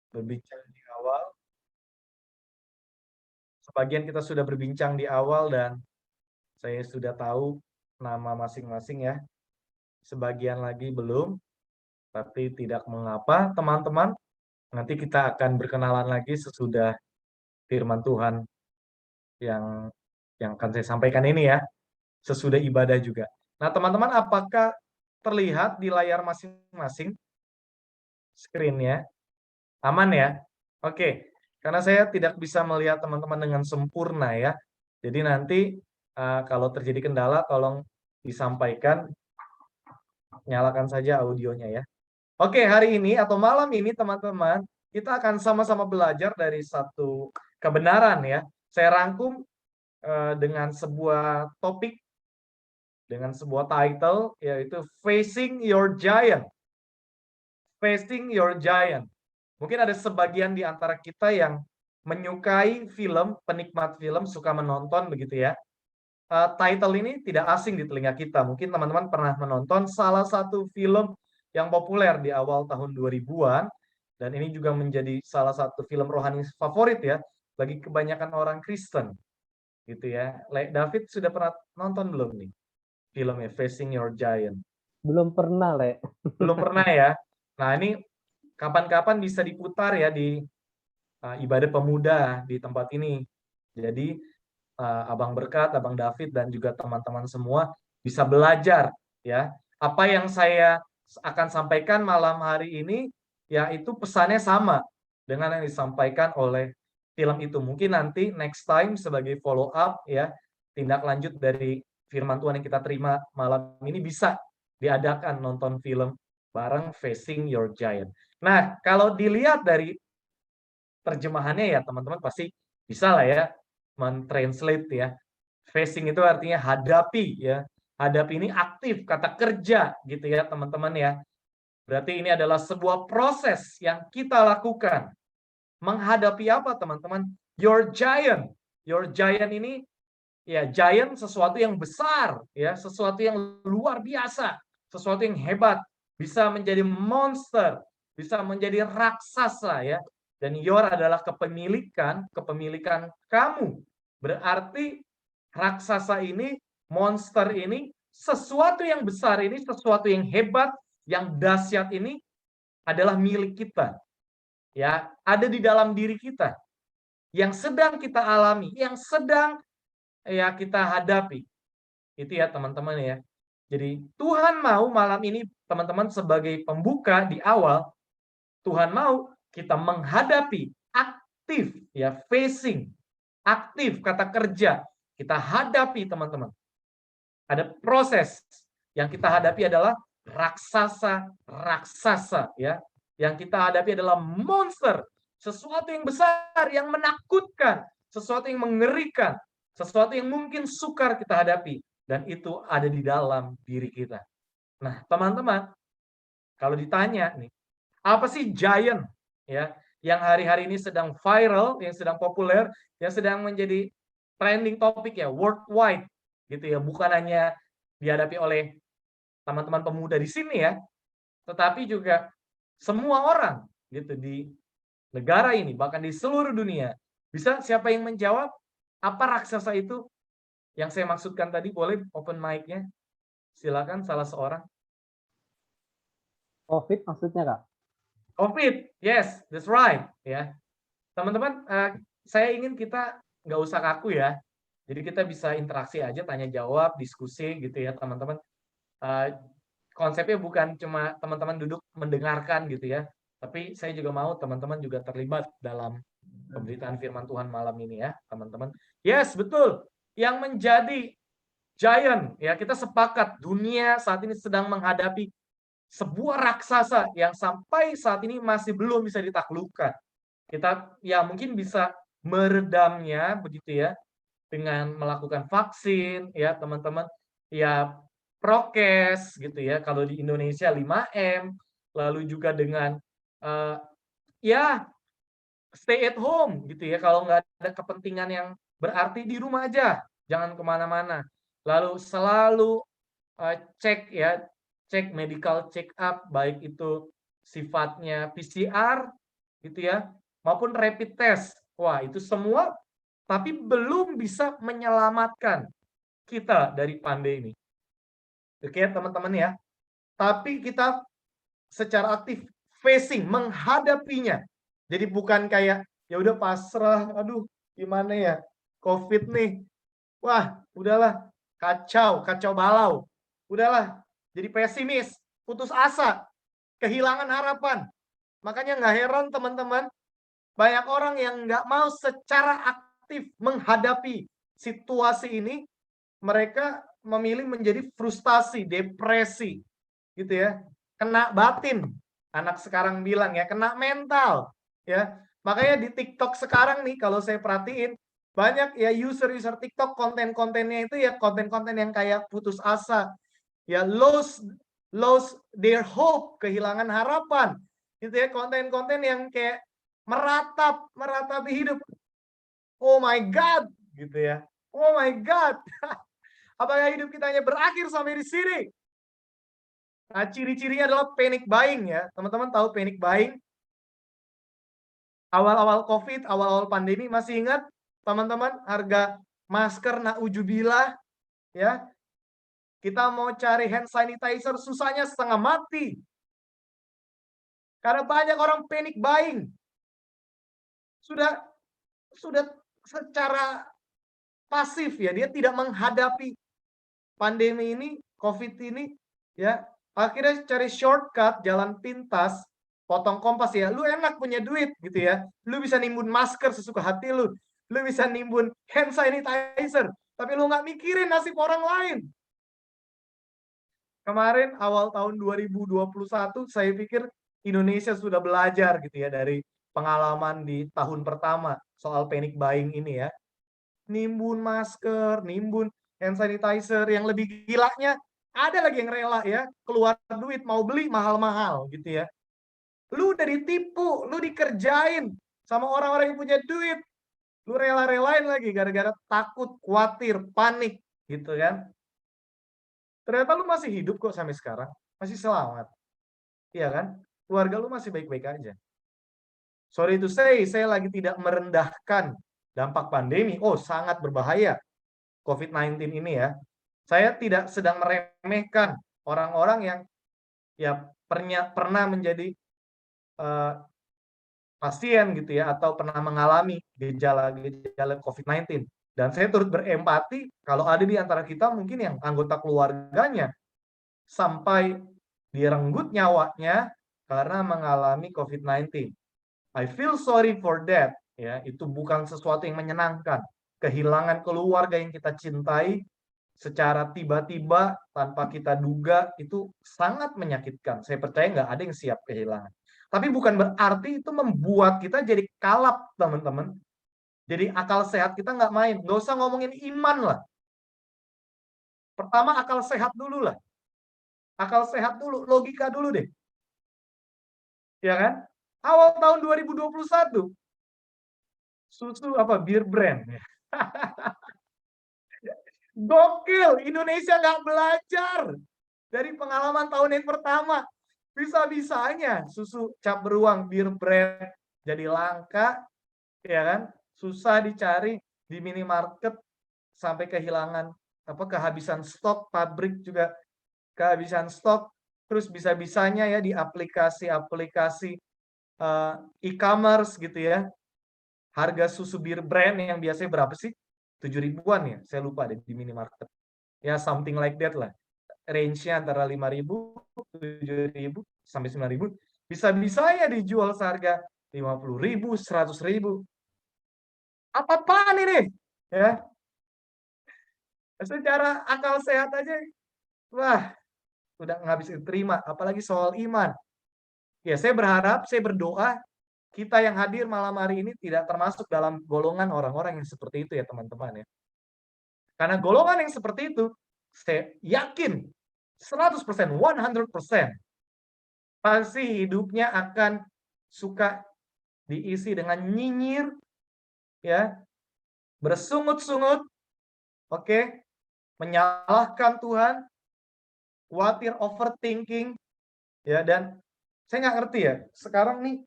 berbincang di awal. Sebagian kita sudah berbincang di awal dan saya sudah tahu nama masing-masing ya. Sebagian lagi belum, tapi tidak mengapa teman-teman. Nanti kita akan berkenalan lagi sesudah firman Tuhan yang akan saya sampaikan ini ya, sesudah ibadah juga. Nah, teman-teman, apakah terlihat di layar masing-masing screen-nya? Aman ya? Oke, karena saya tidak bisa melihat teman-teman dengan sempurna ya. Jadi nanti kalau terjadi kendala tolong disampaikan, nyalakan saja audionya ya. Oke, hari ini atau malam ini teman-teman, kita akan sama-sama belajar dari satu kebenaran ya. Saya rangkum dengan sebuah topik, dengan sebuah title, yaitu Facing Your Giant. Facing Your Giant. Mungkin ada sebagian di antara kita yang menyukai film, penikmat film, suka menonton begitu ya. Title ini tidak asing di telinga kita. Mungkin teman-teman pernah menonton salah satu film yang populer di awal tahun 2000-an, dan ini juga menjadi salah satu film rohani favorit ya, bagi kebanyakan orang Kristen, gitu ya. David sudah pernah nonton belum nih filmnya Facing Your Giant? Belum pernah, Le. Belum pernah ya? Nah, ini kapan-kapan bisa diputar ya di ibadah pemuda di tempat ini. Jadi Abang Berkat, Abang David dan juga teman-teman semua bisa belajar ya. Apa yang saya akan sampaikan malam hari ini yaitu pesannya sama dengan yang disampaikan oleh film itu. Mungkin nanti next time sebagai follow up ya, tindak lanjut dari firman Tuhan yang kita terima malam ini bisa diadakan nonton film bareng Facing Your Giant. Nah, kalau dilihat dari terjemahannya ya teman-teman pasti bisa lah ya mentranslate ya. Facing itu artinya hadapi ya. Hadapi ini aktif, kata kerja gitu ya teman-teman ya. Berarti ini adalah sebuah proses yang kita lakukan. Menghadapi apa teman-teman? Your giant. Your giant ini ya giant sesuatu yang besar ya, sesuatu yang luar biasa, sesuatu yang hebat, bisa menjadi monster, bisa menjadi raksasa ya. Dan your adalah kepemilikan kamu. Berarti raksasa ini, monster ini, sesuatu yang besar ini, sesuatu yang hebat, yang dahsyat ini adalah milik kita. Ya, ada di dalam diri kita. Yang sedang kita alami, yang sedang ya kita hadapi. Itu ya teman-teman ya. Jadi Tuhan mau malam ini teman-teman sebagai pembuka di awal, Tuhan mau kita menghadapi aktif ya, facing, aktif kata kerja. Kita hadapi teman-teman. Ada proses yang kita hadapi adalah raksasa ya. Yang kita hadapi adalah monster, sesuatu yang besar, yang menakutkan, sesuatu yang mengerikan, sesuatu yang mungkin sukar kita hadapi, dan itu ada di dalam diri kita. Nah, teman-teman, kalau ditanya nih, apa sih giant ya yang hari-hari ini sedang viral, yang sedang populer, yang sedang menjadi trending topik ya worldwide gitu ya, bukan hanya dihadapi oleh teman-teman pemuda di sini ya, tetapi juga semua orang gitu di negara ini, bahkan di seluruh dunia. Bisa siapa yang menjawab apa raksasa itu yang saya maksudkan tadi? Boleh open mic-nya? Silakan salah seorang. COVID maksudnya, Kak? COVID, yes, that's right. Ya, teman-teman, saya ingin kita nggak usah kaku ya. Jadi kita bisa interaksi aja, tanya jawab, diskusi gitu ya teman-teman. Konsepnya bukan cuma teman-teman duduk mendengarkan gitu ya, tapi saya juga mau teman-teman juga terlibat dalam pemberitaan firman Tuhan malam ini ya, teman-teman. Yes, betul. Yang menjadi giant ya, kita sepakat dunia saat ini sedang menghadapi sebuah raksasa yang sampai saat ini masih belum bisa ditaklukkan. Kita ya mungkin bisa meredamnya begitu ya dengan melakukan vaksin ya teman-teman. Ya prokes gitu ya, kalau di Indonesia 5M, lalu juga dengan ya stay at home gitu ya, kalau nggak ada kepentingan yang berarti di rumah aja, jangan kemana-mana. Lalu selalu cek ya, cek medical check up, baik itu sifatnya PCR gitu ya, maupun rapid test. Wah, itu semua tapi belum bisa menyelamatkan kita dari pandemi. Oke, teman-teman ya. Tapi kita secara aktif facing, menghadapinya. Jadi bukan kayak ya udah pasrah, aduh gimana ya, COVID nih. Wah, udahlah, kacau balau. Udahlah, jadi pesimis, putus asa, kehilangan harapan. Makanya nggak heran teman-teman, banyak orang yang nggak mau secara aktif menghadapi situasi ini, mereka memilih menjadi frustasi, depresi, gitu ya. Kena batin, anak sekarang bilang ya, kena mental, ya. Makanya di TikTok sekarang nih, kalau saya perhatiin, banyak ya user-user TikTok konten-kontennya itu ya konten-konten yang kayak putus asa, ya lost their hope, kehilangan harapan, gitu ya. Konten-konten yang kayak meratapi hidup. Oh my God, gitu ya. Oh my God, apakah hidup kita hanya berakhir sampai di sini? Nah, ciri-cirinya adalah panic buying ya. Teman-teman tahu panic buying? Awal-awal COVID, awal-awal pandemi, masih ingat teman-teman harga masker naudzubillah ya. Kita mau cari hand sanitizer susahnya setengah mati. Karena banyak orang panic buying. Sudah secara pasif ya, dia tidak menghadapi pandemi ini, COVID ini ya. Akhirnya cari shortcut, jalan pintas, potong kompas ya. Lu enak punya duit gitu ya. Lu bisa nimbun masker sesuka hati lu. Lu bisa nimbun hand sanitizer. Tapi lu nggak mikirin nasib orang lain. Kemarin awal tahun 2021 saya pikir Indonesia sudah belajar gitu ya dari pengalaman di tahun pertama soal panic buying ini ya. Nimbun masker, nimbun hand sanitizer, yang lebih gilanya ada lagi yang rela ya, keluar duit mau beli mahal-mahal gitu ya. Lu udah ditipu, lu dikerjain sama orang-orang yang punya duit. Lu rela-relain lagi gara-gara takut, khawatir, panik gitu kan. Ternyata lu masih hidup kok sampai sekarang, masih selamat. Iya kan? Keluarga lu masih baik-baik aja. Sorry to say, saya lagi tidak merendahkan dampak pandemi. Oh, sangat berbahaya COVID-19 ini ya. Saya tidak sedang meremehkan orang-orang yang ya pernah menjadi pasien gitu ya, atau pernah mengalami gejala COVID-19. Dan saya turut berempati kalau ada di antara kita mungkin yang anggota keluarganya sampai direnggut nyawanya karena mengalami COVID-19. I feel sorry for that. Ya, itu bukan sesuatu yang menyenangkan. Kehilangan keluarga yang kita cintai secara tiba-tiba tanpa kita duga itu sangat menyakitkan. Saya percaya nggak ada yang siap kehilangan. Tapi bukan berarti itu membuat kita jadi kalap, teman-teman. Jadi akal sehat kita nggak main. Nggak usah ngomongin iman lah. Pertama akal sehat dulu lah. Akal sehat dulu, logika dulu deh. Ya kan? Awal tahun 2021, susu apa? Beer brand. Gokil, Indonesia nggak belajar dari pengalaman tahun yang pertama. Bisa-bisanya susu cap beruang bir brand jadi langka, ya kan? Susah dicari di minimarket sampai kehilangan kehabisan stok, pabrik juga kehabisan stok. Terus bisa-bisanya ya di aplikasi-aplikasi e-commerce gitu ya. Harga susu bir brand yang biasanya berapa sih? 7 ribuan ya, saya lupa deh di minimarket. Ya something like that lah. Range-nya antara 5.000, 7.000 sampai 9.000. Bisa-bisanya dijual seharga 50.000, 100.000. Apa-apaan ini? Ya, secara akal sehat aja, wah, udah nggak bisa diterima. Apalagi soal iman. Ya, saya berharap, saya berdoa, kita yang hadir malam hari ini tidak termasuk dalam golongan orang-orang yang seperti itu ya teman-teman ya. Karena golongan yang seperti itu, saya yakin 100%, 100%, pasti hidupnya akan suka diisi dengan nyinyir, ya, bersungut-sungut, oke, menyalahkan Tuhan, khawatir, overthinking, ya, dan saya nggak ngerti ya, sekarang nih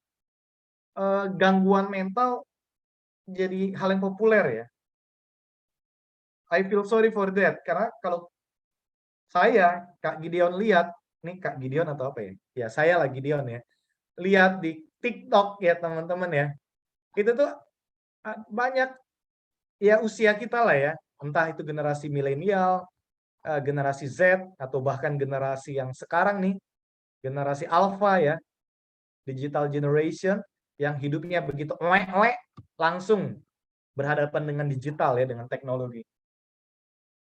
gangguan mental jadi hal yang populer ya. I feel sorry for that, karena kalau saya, Kak Gideon lihat, nih Kak Gideon atau apa ya? Ya saya lah Gideon ya. Lihat di TikTok ya teman-teman ya. Itu tuh banyak ya usia kita lah ya. Entah itu generasi milenial, generasi Z, atau bahkan generasi yang sekarang nih, generasi Alpha ya, digital generation, yang hidupnya begitu langsung berhadapan dengan digital ya, dengan teknologi.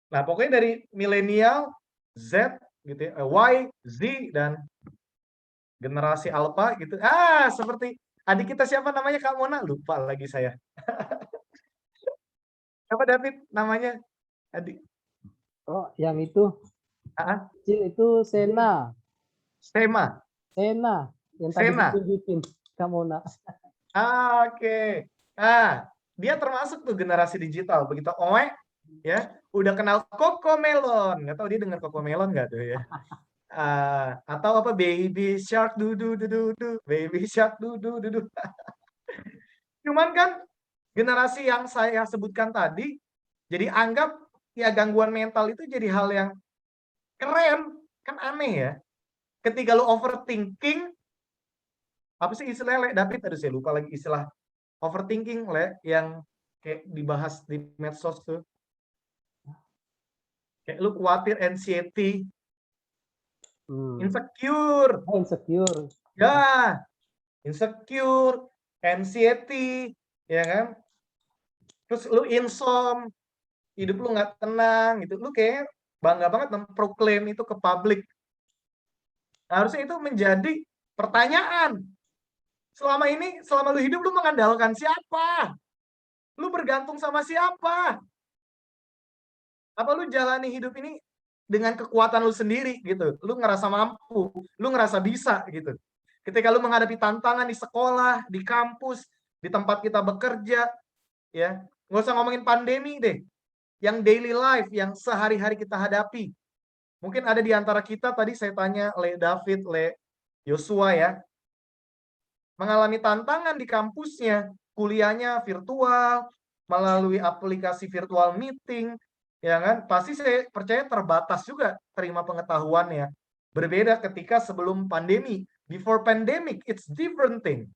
Nah, pokoknya dari milenial, Z, gitu ya, Y, Z, dan generasi Alpha gitu. Seperti adik kita siapa namanya Kak Mona? Lupa lagi saya. Siapa David namanya? Adik. Oh, yang itu Ah, kecil itu Sena. Sema. Sena yang tadi Sena. ditunjukin kamu nak. Oke. Dia termasuk tuh generasi digital. Begitu ya, udah kenal Cocomelon. Nggak tahu dia dengar Cocomelon nggak tuh ya? Atau apa Baby Shark du du du du du, Baby Shark du du du du. Cuman kan generasi yang saya sebutkan tadi, jadi anggap ya gangguan mental itu jadi hal yang keren, kan aneh ya. Ketika lu overthinking, apa sih istilahnya, Le? David, aduh saya lupa lagi istilah overthinking, Le, yang kayak dibahas di medsos tuh. Kayak lu khawatir, anxiety, insecure. Oh, insecure. Ya, insecure, anxiety, ya kan? Terus lu insom, hidup lu nggak tenang gitu. Lu kayak bangga banget memproklaim itu ke publik. Harusnya itu menjadi pertanyaan. Selama ini, selama lu hidup, lu mengandalkan siapa? Lu bergantung sama siapa? Apa lu jalani hidup ini dengan kekuatan lu sendiri gitu? Lu ngerasa mampu, lu ngerasa bisa gitu. Ketika lu menghadapi tantangan di sekolah, di kampus, di tempat kita bekerja, ya, nggak usah ngomongin pandemi deh. Yang daily life, yang sehari-hari kita hadapi. Mungkin ada di antara kita, tadi saya tanya Le David, Le Yosua ya, mengalami tantangan di kampusnya, kuliahnya virtual, melalui aplikasi virtual meeting, ya kan? Pasti saya percaya terbatas juga terima pengetahuannya. Berbeda ketika sebelum pandemi. Before pandemic, it's different thing.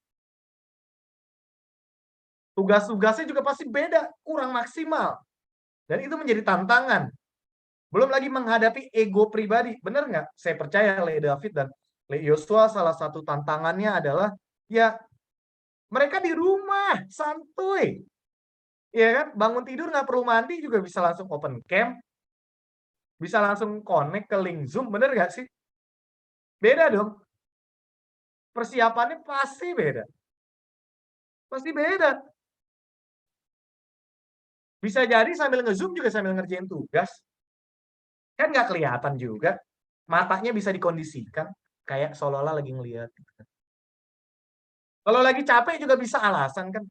Tugas-tugasnya juga pasti beda, kurang maksimal. Dan itu menjadi tantangan. Belum lagi menghadapi ego pribadi. Benar nggak? Saya percaya Le David dan Le Yosua salah satu tantangannya adalah ya mereka di rumah, santuy. Ya kan? Bangun tidur nggak perlu mandi juga bisa langsung open cam. Bisa langsung connect ke link Zoom. Bener nggak sih? Beda dong. Persiapannya pasti beda. Pasti beda. Bisa jadi sambil nge-Zoom juga sambil ngerjain tugas. Kan nggak kelihatan juga. Matanya bisa dikondisikan. Kayak seolah-olah lagi ngeliat. Kalau lagi capek juga bisa alasan kan.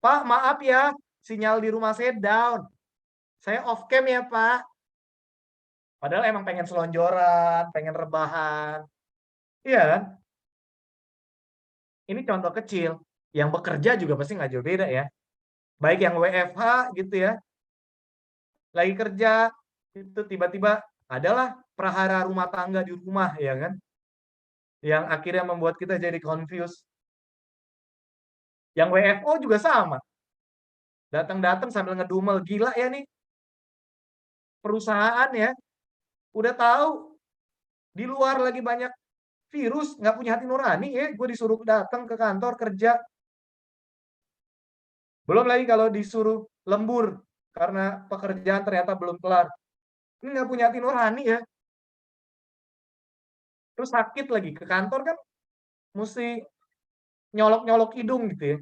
Pak, maaf ya, sinyal di rumah saya down. Saya off cam ya, Pak. Padahal emang pengen selonjoran, pengen rebahan. Iya kan? Ini contoh kecil. Yang bekerja juga pasti nggak jauh beda ya. Baik yang WFH gitu ya. Lagi kerja, itu tiba-tiba adalah prahara rumah tangga di rumah, ya kan? Yang akhirnya membuat kita jadi confused. Yang WFO juga sama. Datang-datang sambil ngedumel. Gila ya nih. Perusahaan ya. Udah tahu di luar lagi banyak virus, nggak punya hati nurani ya. Gue disuruh datang ke kantor kerja. Belum lagi kalau disuruh lembur karena pekerjaan ternyata belum kelar. Ini nggak punya hati nurani ya. Terus sakit lagi ke kantor kan mesti nyolok-nyolok hidung gitu ya.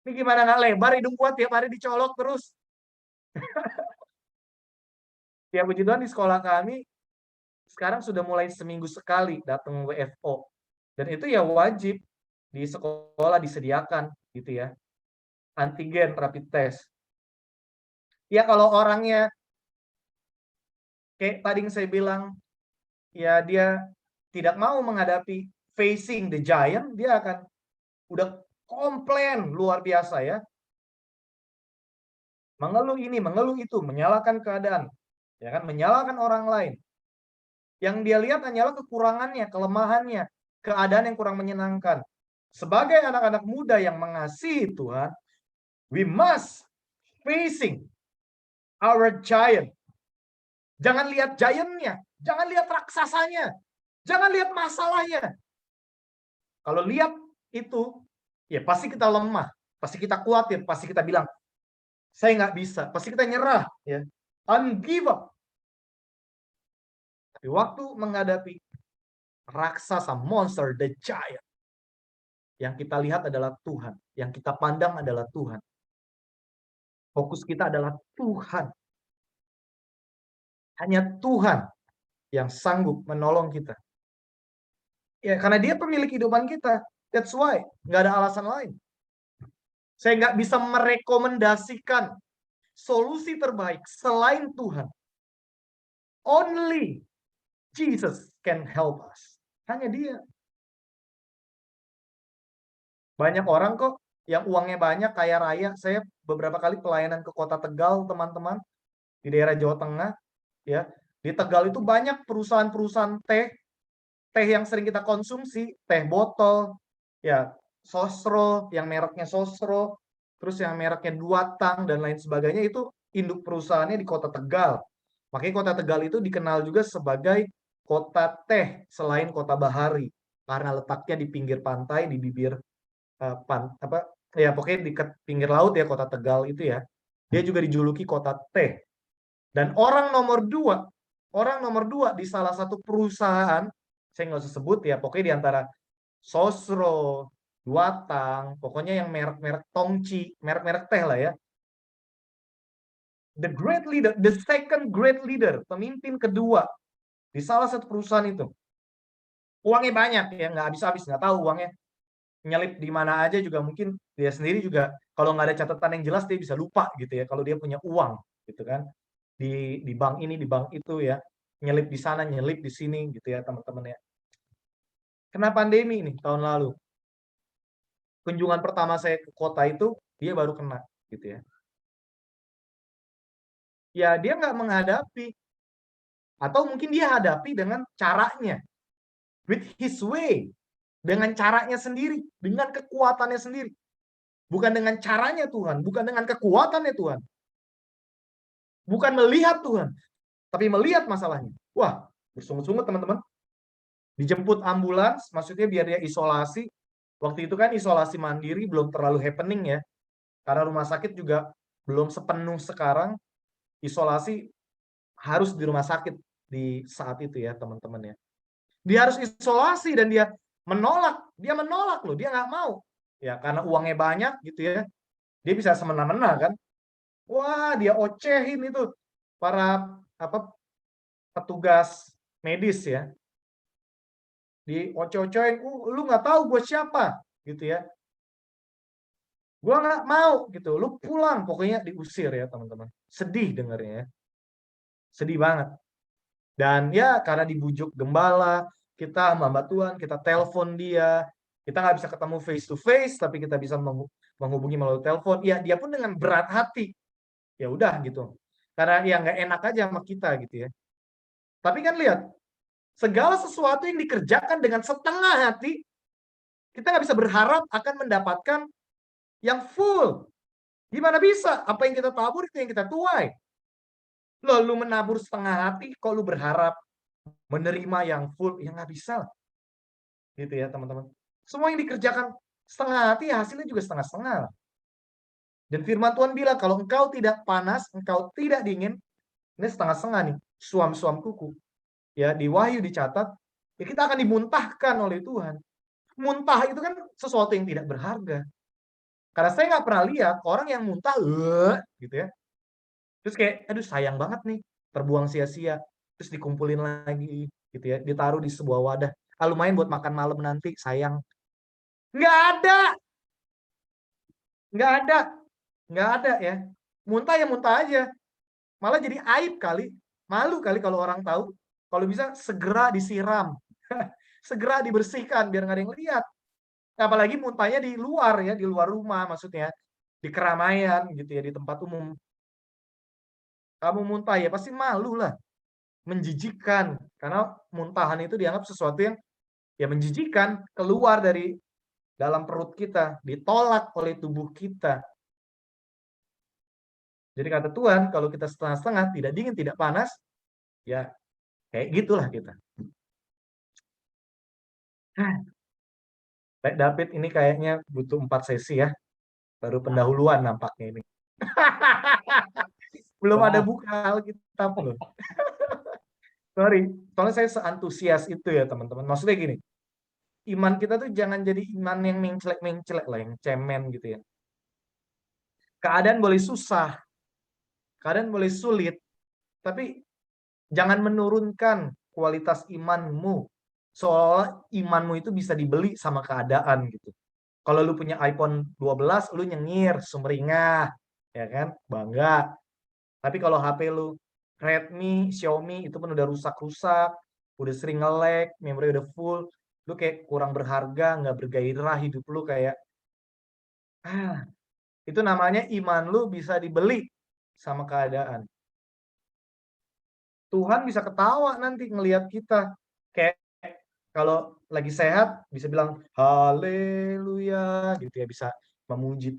Ini gimana nggak lebar hidung gua tiap hari dicolok terus. Ya puji Tuhan di sekolah kami sekarang sudah mulai seminggu sekali datang WFO. Dan itu ya wajib di sekolah disediakan gitu ya. Antigen rapid test. Ya kalau orangnya kayak tadi yang saya bilang ya dia tidak mau menghadapi facing the giant, dia akan udah komplain luar biasa ya. Mengeluh ini, mengeluh itu, menyalahkan keadaan, ya kan, menyalahkan orang lain. Yang dia lihat hanyalah kekurangannya, kelemahannya, keadaan yang kurang menyenangkan. Sebagai anak-anak muda yang mengasihi Tuhan, we must facing our giant. Jangan lihat giant-nya, jangan lihat raksasanya, jangan lihat masalahnya. Kalau lihat itu, ya pasti kita lemah, pasti kita khawatir, pasti kita bilang, saya nggak bisa, pasti kita nyerah, ya, give up. Tapi waktu menghadapi raksasa, monster, the giant, yang kita lihat adalah Tuhan, yang kita pandang adalah Tuhan. Fokus kita adalah Tuhan. Hanya Tuhan yang sanggup menolong kita. Ya, karena Dia pemilik kehidupan kita. That's why, nggak ada alasan lain. Saya nggak bisa merekomendasikan solusi terbaik selain Tuhan. Only Jesus can help us. Hanya Dia. Banyak orang kok yang uangnya banyak, kaya raya. Saya beberapa kali pelayanan ke Kota Tegal, teman-teman, di daerah Jawa Tengah, ya. Di Tegal itu banyak perusahaan-perusahaan teh yang sering kita konsumsi, teh botol, ya, Sosro, yang mereknya Sosro, terus yang mereknya Duatang dan lain sebagainya, itu induk perusahaannya di Kota Tegal. Makanya Kota Tegal itu dikenal juga sebagai kota teh selain Kota Bahari, karena letaknya di pinggir pantai, di bibir ya pokoknya di pinggir laut ya, Kota Tegal itu ya. Dia juga dijuluki kota teh. Dan orang nomor dua di salah satu perusahaan, saya nggak usah sebut ya, pokoknya di antara Sosro, Duatang, pokoknya yang merek-merek Tongci, merek-merek teh lah ya. The great leader, the second great leader, pemimpin kedua di salah satu perusahaan itu. Uangnya banyak ya, nggak habis-habis, nggak tahu uangnya nyelip di mana aja juga, mungkin dia sendiri juga kalau nggak ada catatan yang jelas dia bisa lupa gitu ya, kalau dia punya uang gitu kan, di bank ini, di bank itu ya, nyelip di sana, nyelip di sini gitu ya teman-teman ya. Kena pandemi nih tahun lalu, kunjungan pertama saya ke kota itu dia baru kena gitu ya. Ya dia nggak menghadapi, atau mungkin dia hadapi dengan caranya, with his way, dengan caranya sendiri, dengan kekuatannya sendiri. Bukan dengan caranya Tuhan, bukan dengan kekuatannya Tuhan. Bukan melihat Tuhan, tapi melihat masalahnya. Wah, bersungut-sungut teman-teman. Dijemput ambulans, maksudnya biar dia isolasi. Waktu itu kan isolasi mandiri belum terlalu happening ya. Karena rumah sakit juga belum sepenuh sekarang. Isolasi harus di rumah sakit di saat itu ya teman-teman ya. Dia harus isolasi dan dia menolak loh, dia nggak mau. Ya karena uangnya banyak gitu ya. Dia bisa semena-mena kan. Wah, dia ocehin itu para petugas medis ya. Di oce-ocehin, lu nggak tahu gue siapa gitu ya. Gue nggak mau gitu, lu pulang, pokoknya diusir ya teman-teman. Sedih dengarnya ya. Sedih banget. Dan ya karena dibujuk gembala, kita hamba Tuhan, kita telepon dia, kita nggak bisa ketemu face to face, tapi kita bisa menghubungi melalui telepon. Ya dia pun dengan berat hati, ya udah gitu. Karena ya nggak enak aja sama kita gitu ya. Tapi kan lihat, segala sesuatu yang dikerjakan dengan setengah hati, kita nggak bisa berharap akan mendapatkan yang full. Gimana bisa? Apa yang kita tabur itu yang kita tuai. Loh, lu menabur setengah hati, kok lu berharap menerima yang full? Ya nggak bisa. Gitu ya teman-teman. Semua yang dikerjakan setengah hati, hasilnya juga setengah-setengah. Dan firman Tuhan bilang, kalau engkau tidak panas, engkau tidak dingin, ini setengah-setengah nih, suam-suam kuku. Ya, di Wahyu dicatat, ya kita akan dimuntahkan oleh Tuhan. Muntah itu kan sesuatu yang tidak berharga. Karena saya nggak pernah lihat orang yang muntah, gitu ya. Terus kayak, aduh sayang banget nih, terbuang sia-sia. Terus dikumpulin lagi, gitu ya, ditaruh di sebuah wadah. Lumayan buat makan malam nanti, sayang. Nggak ada. Nggak ada. Nggak ada ya. Muntah ya muntah aja. Malah jadi aib kali. Malu kali kalau orang tahu. Kalau bisa segera disiram. Segera dibersihkan biar nggak ada yang lihat. Apalagi muntahnya di luar ya, di luar rumah maksudnya, di keramaian gitu ya, di tempat umum. Kamu muntah ya pasti malu lah, menjijikkan. Karena muntahan itu dianggap sesuatu yang ya menjijikkan, keluar dari dalam perut kita, ditolak oleh tubuh kita. Jadi kata Tuhan, kalau kita setengah-setengah, tidak dingin, tidak panas, ya kayak gitulah kita. Baik David, ini kayaknya butuh 4 sesi ya. Baru pendahuluan nampaknya ini. Belum ada Wah, buka Alkitab loh. Sorry, soalnya saya seantusias itu ya teman-teman. Maksudnya gini, iman kita tuh jangan jadi iman yang menclek-menclek lah, yang cemen gitu ya. Keadaan boleh susah, keadaan boleh sulit, tapi jangan menurunkan kualitas imanmu. Soalnya imanmu itu bisa dibeli sama keadaan gitu. Kalau lu punya iPhone 12, lu nyengir, sumringah, ya kan? Bangga. Tapi kalau HP lu Redmi, Xiaomi itu pun udah rusak-rusak, udah sering nge-lag, memori udah full, lu kayak kurang berharga, nggak bergairah hidup lu kayak itu namanya iman lu bisa dibeli sama keadaan. Tuhan bisa ketawa nanti ngelihat kita. Kayak kalau lagi sehat bisa bilang haleluya gitu ya, bisa memuji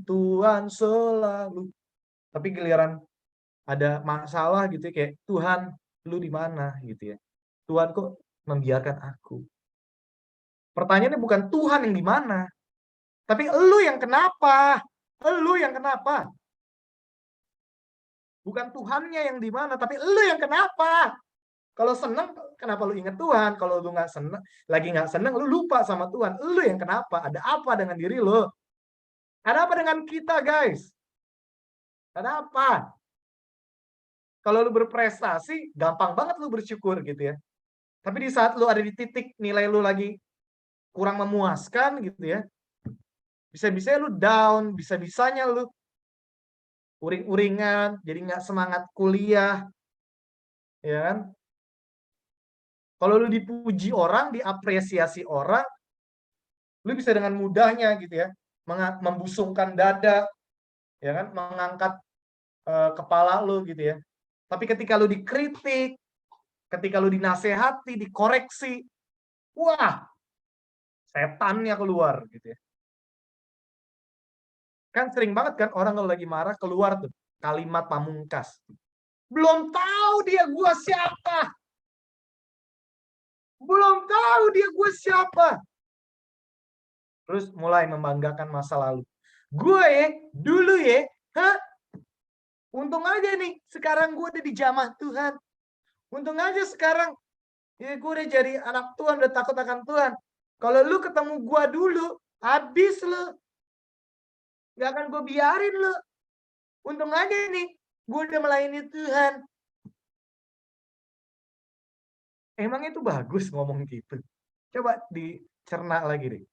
Tuhan selalu. Tapi giliran ada masalah gitu ya, kayak Tuhan lu di mana gitu ya. Tuhan kok membiarkan aku. Pertanyaannya bukan Tuhan yang di mana, tapi elu yang kenapa? Elu yang kenapa? Bukan Tuhannya yang di mana, tapi elu yang kenapa? Kalau seneng, kenapa lu ingat Tuhan? Kalau lu nggak seneng, lagi nggak seneng, lu lupa sama Tuhan. Lu yang kenapa? Ada apa dengan diri lu? Ada apa dengan kita, guys? Ada apa? Kalau lu berprestasi, gampang banget lu bersyukur gitu ya. Tapi di saat lu ada di titik nilai lu lagi kurang memuaskan gitu ya, bisa-bisanya lu down, bisa-bisanya lu uring-uringan, jadi nggak semangat kuliah, ya kan? Kalau lu dipuji orang, diapresiasi orang, lu bisa dengan mudahnya gitu ya, membusungkan dada, ya kan, mengangkat kepala lu gitu ya. Tapi ketika lu dikritik, ketika lu dinasehati, dikoreksi, wah, setannya keluar gitu ya. Kan sering banget kan orang kalau lagi marah keluar tuh kalimat pamungkas. Belum tahu dia gua siapa. Belum tahu dia gua siapa. Terus mulai membanggakan masa lalu. Gue dulu ya, untung aja nih sekarang gue udah di jamah Tuhan. Untung aja sekarang ya gue udah jadi anak Tuhan, udah takut akan Tuhan. Kalau lu ketemu gue dulu, habis lu. Gak akan gue biarin lu. Untung aja nih, gue udah melayani Tuhan. Emang itu bagus ngomong gitu? Coba dicerna lagi deh.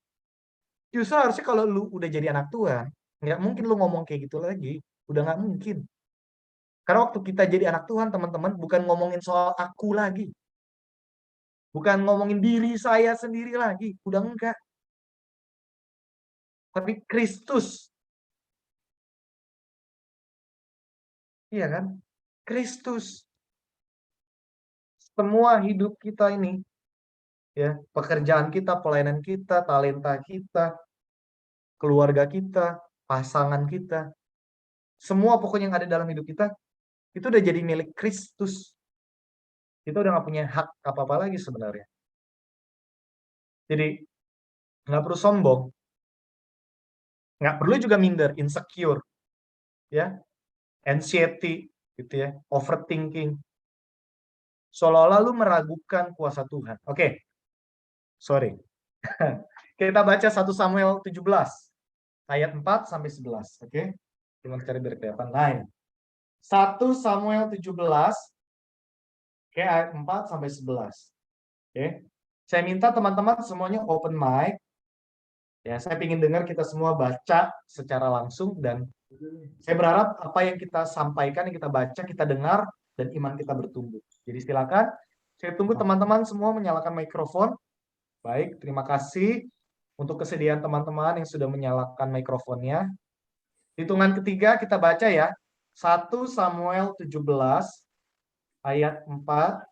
Justru harusnya kalau lu udah jadi anak Tuhan, nggak mungkin lu ngomong kayak gitu lagi. Udah nggak mungkin. Karena waktu kita jadi anak Tuhan, teman-teman, bukan ngomongin soal aku lagi. Bukan ngomongin diri saya sendiri lagi. Udah enggak. Tapi Kristus. Iya kan? Kristus. Semua hidup kita ini, ya, pekerjaan kita, pelayanan kita, talenta kita, keluarga kita, pasangan kita, semua pokoknya yang ada dalam hidup kita, itu udah jadi milik Kristus. Kita udah nggak punya hak apa-apa lagi sebenarnya. Jadi nggak perlu sombong, nggak perlu juga minder, insecure, ya, anxiety, gitu ya, overthinking, seolah-olah lu meragukan kuasa Tuhan. Oke, sorry. Kita baca 1 Samuel 17 ayat 4 sampai 11. Oke, kita cari biar kelihatan lain. 1 Samuel 17 ayat 4 sampai 11. Oke, saya minta teman-teman semuanya open mic. Ya, saya ingin dengar kita semua baca secara langsung dan saya berharap apa yang kita sampaikan, yang kita baca, kita dengar dan iman kita bertumbuh. Jadi silakan, saya tunggu teman-teman semua menyalakan mikrofon. Baik, terima kasih untuk kesediaan teman-teman yang sudah menyalakan mikrofonnya. Hitungan ketiga kita baca ya. 1 Samuel 17 ayat 4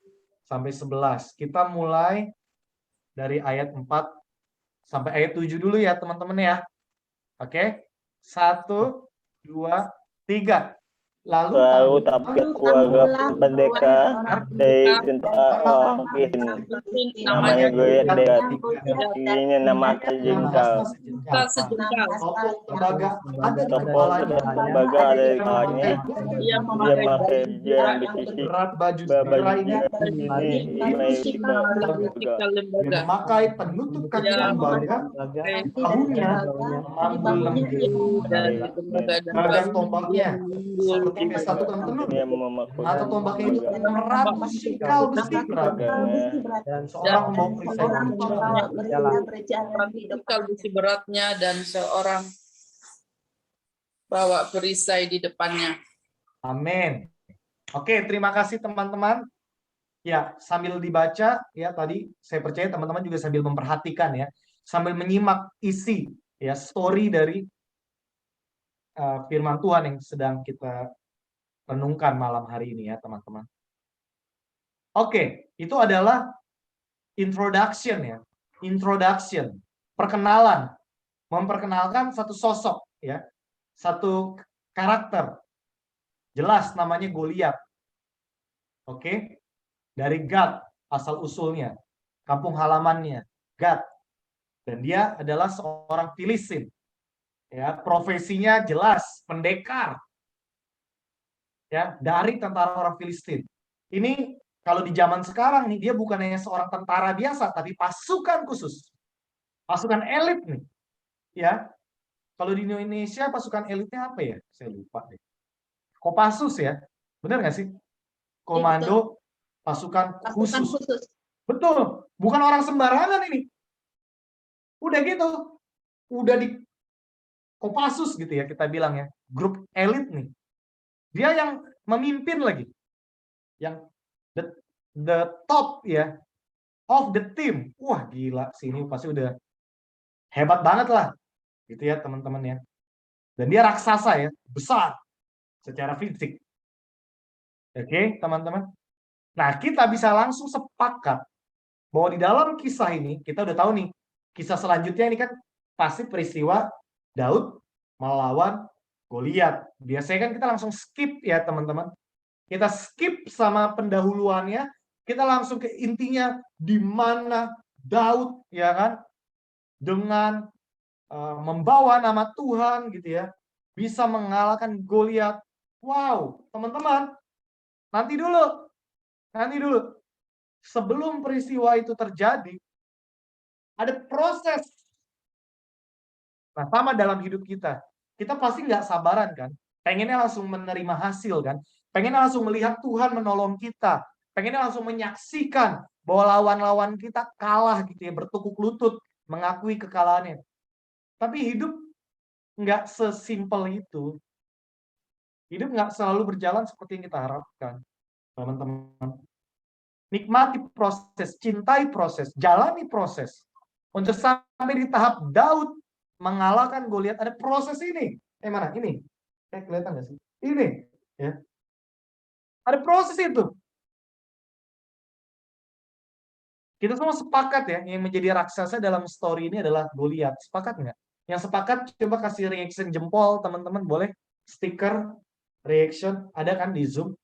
sampai 11. Kita mulai dari ayat 4 sampai ayat 7 dulu ya teman-teman ya. Oke? 1, 2, 3. Lalu Lalu tampil keluarga pendekar dari tentara orang Filistin. Namanya Goliat dari dirinya nama sejengkal. Topo tembaga ada di kalanya. Dia memakai yang bersisi baju ini memakai penutup kaki lembaga, bahunya mengambil lembu dan tombaknya seperti pesta tukang tenun atau tombaknya itu merat sikal besi berat dan seorang membawa sikal besi beratnya dan seorang bawa perisai di depannya. Amin. Oke, terima kasih teman-teman. Ya, sambil dibaca ya tadi saya percaya teman-teman juga sambil memperhatikan ya, sambil menyimak isi ya story dari firman Tuhan yang sedang kita renungkan malam hari ini ya, teman-teman. Oke, itu adalah introduction ya. Introduction, perkenalan, memperkenalkan satu sosok ya. Satu karakter. Jelas namanya Goliat. Oke. Dari Gad asal usulnya. Kampung halamannya Gad. Dan dia adalah seorang Filistin. Ya, profesinya jelas pendekar. Ya, dari tentara orang Filistin. Ini kalau di zaman sekarang nih, dia bukan hanya seorang tentara biasa, tapi pasukan khusus. Pasukan elit nih. Ya. Kalau di Indonesia pasukan elitnya apa ya? Saya lupa deh. Kopassus ya. Benar nggak sih? Komando pasukan khusus. Betul. Bukan orang sembarangan ini. Udah gitu. Udah di Kopassus gitu ya kita bilang ya. Grup elit nih. Dia yang memimpin lagi. Yang the top ya. Of the team. Wah gila sih ini pasti udah hebat banget lah. Gitu ya teman-teman ya. Dan dia raksasa ya. Besar. Secara fisik. Oke teman-teman. Nah kita bisa langsung sepakat bahwa di dalam kisah ini, kita udah tahu nih, kisah selanjutnya ini kan pasti peristiwa Daud melawan Goliat. Biasanya kan kita langsung skip ya teman-teman. Kita skip sama pendahuluannya, kita langsung ke intinya di mana Daud ya kan dengan membawa nama Tuhan gitu ya, bisa mengalahkan Goliat. Wow, teman-teman, nanti dulu. Sebelum peristiwa itu terjadi, ada proses. Nah, sama dalam hidup kita. Kita pasti nggak sabaran kan? Pengennya langsung menerima hasil kan? Pengennya langsung melihat Tuhan menolong kita. Pengennya langsung menyaksikan bahwa lawan-lawan kita kalah gitu ya, bertukuk lutut, mengakui kekalahannya. Tapi hidup nggak sesimpel itu. Hidup nggak selalu berjalan seperti yang kita harapkan, teman-teman. Nikmati proses, cintai proses, jalani proses. Untuk sampai di tahap Daud mengalahkan Goliat, ada proses ini. Mana? Ini. Kelihatan nggak sih? Ini. Ya. Ada proses itu. Kita semua sepakat ya, yang menjadi raksasa dalam story ini adalah Goliat. Sepakat nggak? Yang sepakat coba kasih reaction jempol, teman-teman. Boleh? Stiker, reaction, ada kan di Zoom?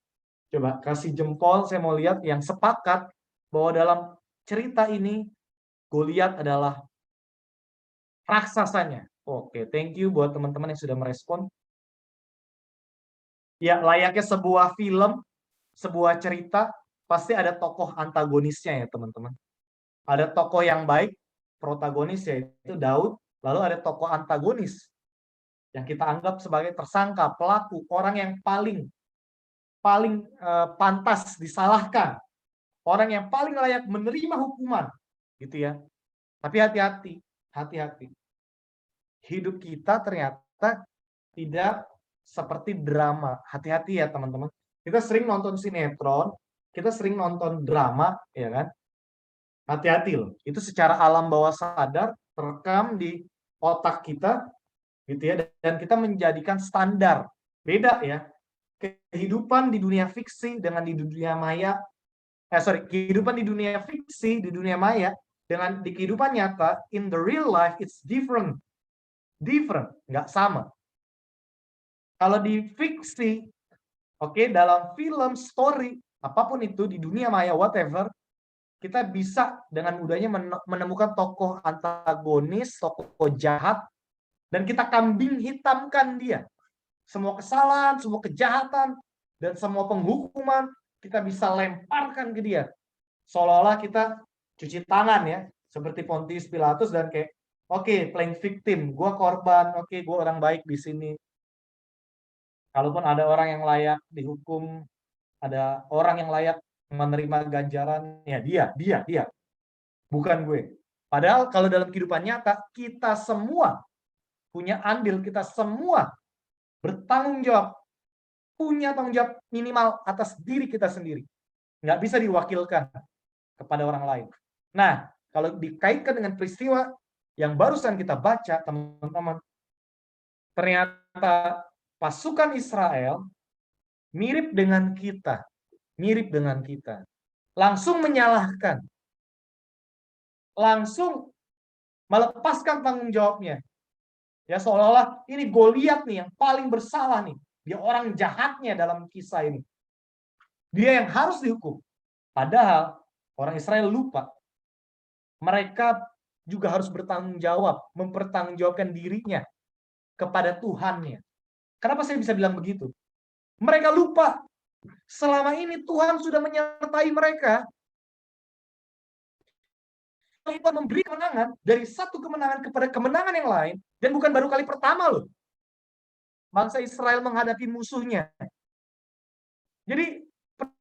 Coba kasih jempol, saya mau lihat yang sepakat bahwa dalam cerita ini Goliat adalah raksasanya. Oke, thank you buat teman-teman yang sudah merespon. Ya, layaknya sebuah film, sebuah cerita, pasti ada tokoh antagonisnya ya teman-teman. Ada tokoh yang baik, protagonis yaitu Daud, lalu ada tokoh antagonis yang kita anggap sebagai tersangka, pelaku, orang yang paling pantas disalahkan, orang yang paling layak menerima hukuman, gitu ya. Tapi hati-hati. Hidup kita ternyata tidak seperti drama. Hati-hati ya teman-teman. Kita sering nonton sinetron, kita sering nonton drama, ya kan? Hati-hati loh. Itu secara alam bawah sadar terekam di otak kita gitu ya, dan kita menjadikan standar. Beda ya. Kehidupan di dunia fiksi dengan di dunia maya, kehidupan di dunia fiksi, di dunia maya dengan di kehidupan nyata, in the real life it's different. Nggak sama. Kalau di fiksi, oke, dalam film, story, apapun itu di dunia maya, whatever, kita bisa dengan mudahnya menemukan tokoh antagonis, tokoh jahat, dan kita kambing hitamkan dia. Semua kesalahan, semua kejahatan, dan semua penghukuman kita bisa lemparkan ke dia. Seolah-olah kita cuci tangan ya, seperti Pontius Pilatus, dan kayak, oke, playing victim, gue korban, oke, gue orang baik di sini. Kalaupun ada orang yang layak dihukum, ada orang yang layak menerima ganjaran, ya dia. Bukan gue. Padahal kalau dalam kehidupan nyata, kita semua punya andil, kita semua bertanggung jawab, punya tanggung jawab minimal atas diri kita sendiri. Nggak bisa diwakilkan kepada orang lain. Nah, kalau dikaitkan dengan peristiwa yang barusan kita baca, teman-teman, ternyata pasukan Israel mirip dengan kita. Langsung menyalahkan. Langsung melepaskan tanggung jawabnya. Ya, seolah-olah ini Goliat nih yang paling bersalah nih. Dia orang jahatnya dalam kisah ini. Dia yang harus dihukum. Padahal orang Israel lupa. Mereka juga harus bertanggung jawab, mempertanggungjawabkan dirinya kepada Tuhannya. Kenapa saya bisa bilang begitu? Mereka lupa. Selama ini Tuhan sudah menyertai mereka. Tuhan memberi kemenangan dari satu kemenangan kepada kemenangan yang lain, dan bukan baru kali pertama loh bangsa Israel menghadapi musuhnya. Jadi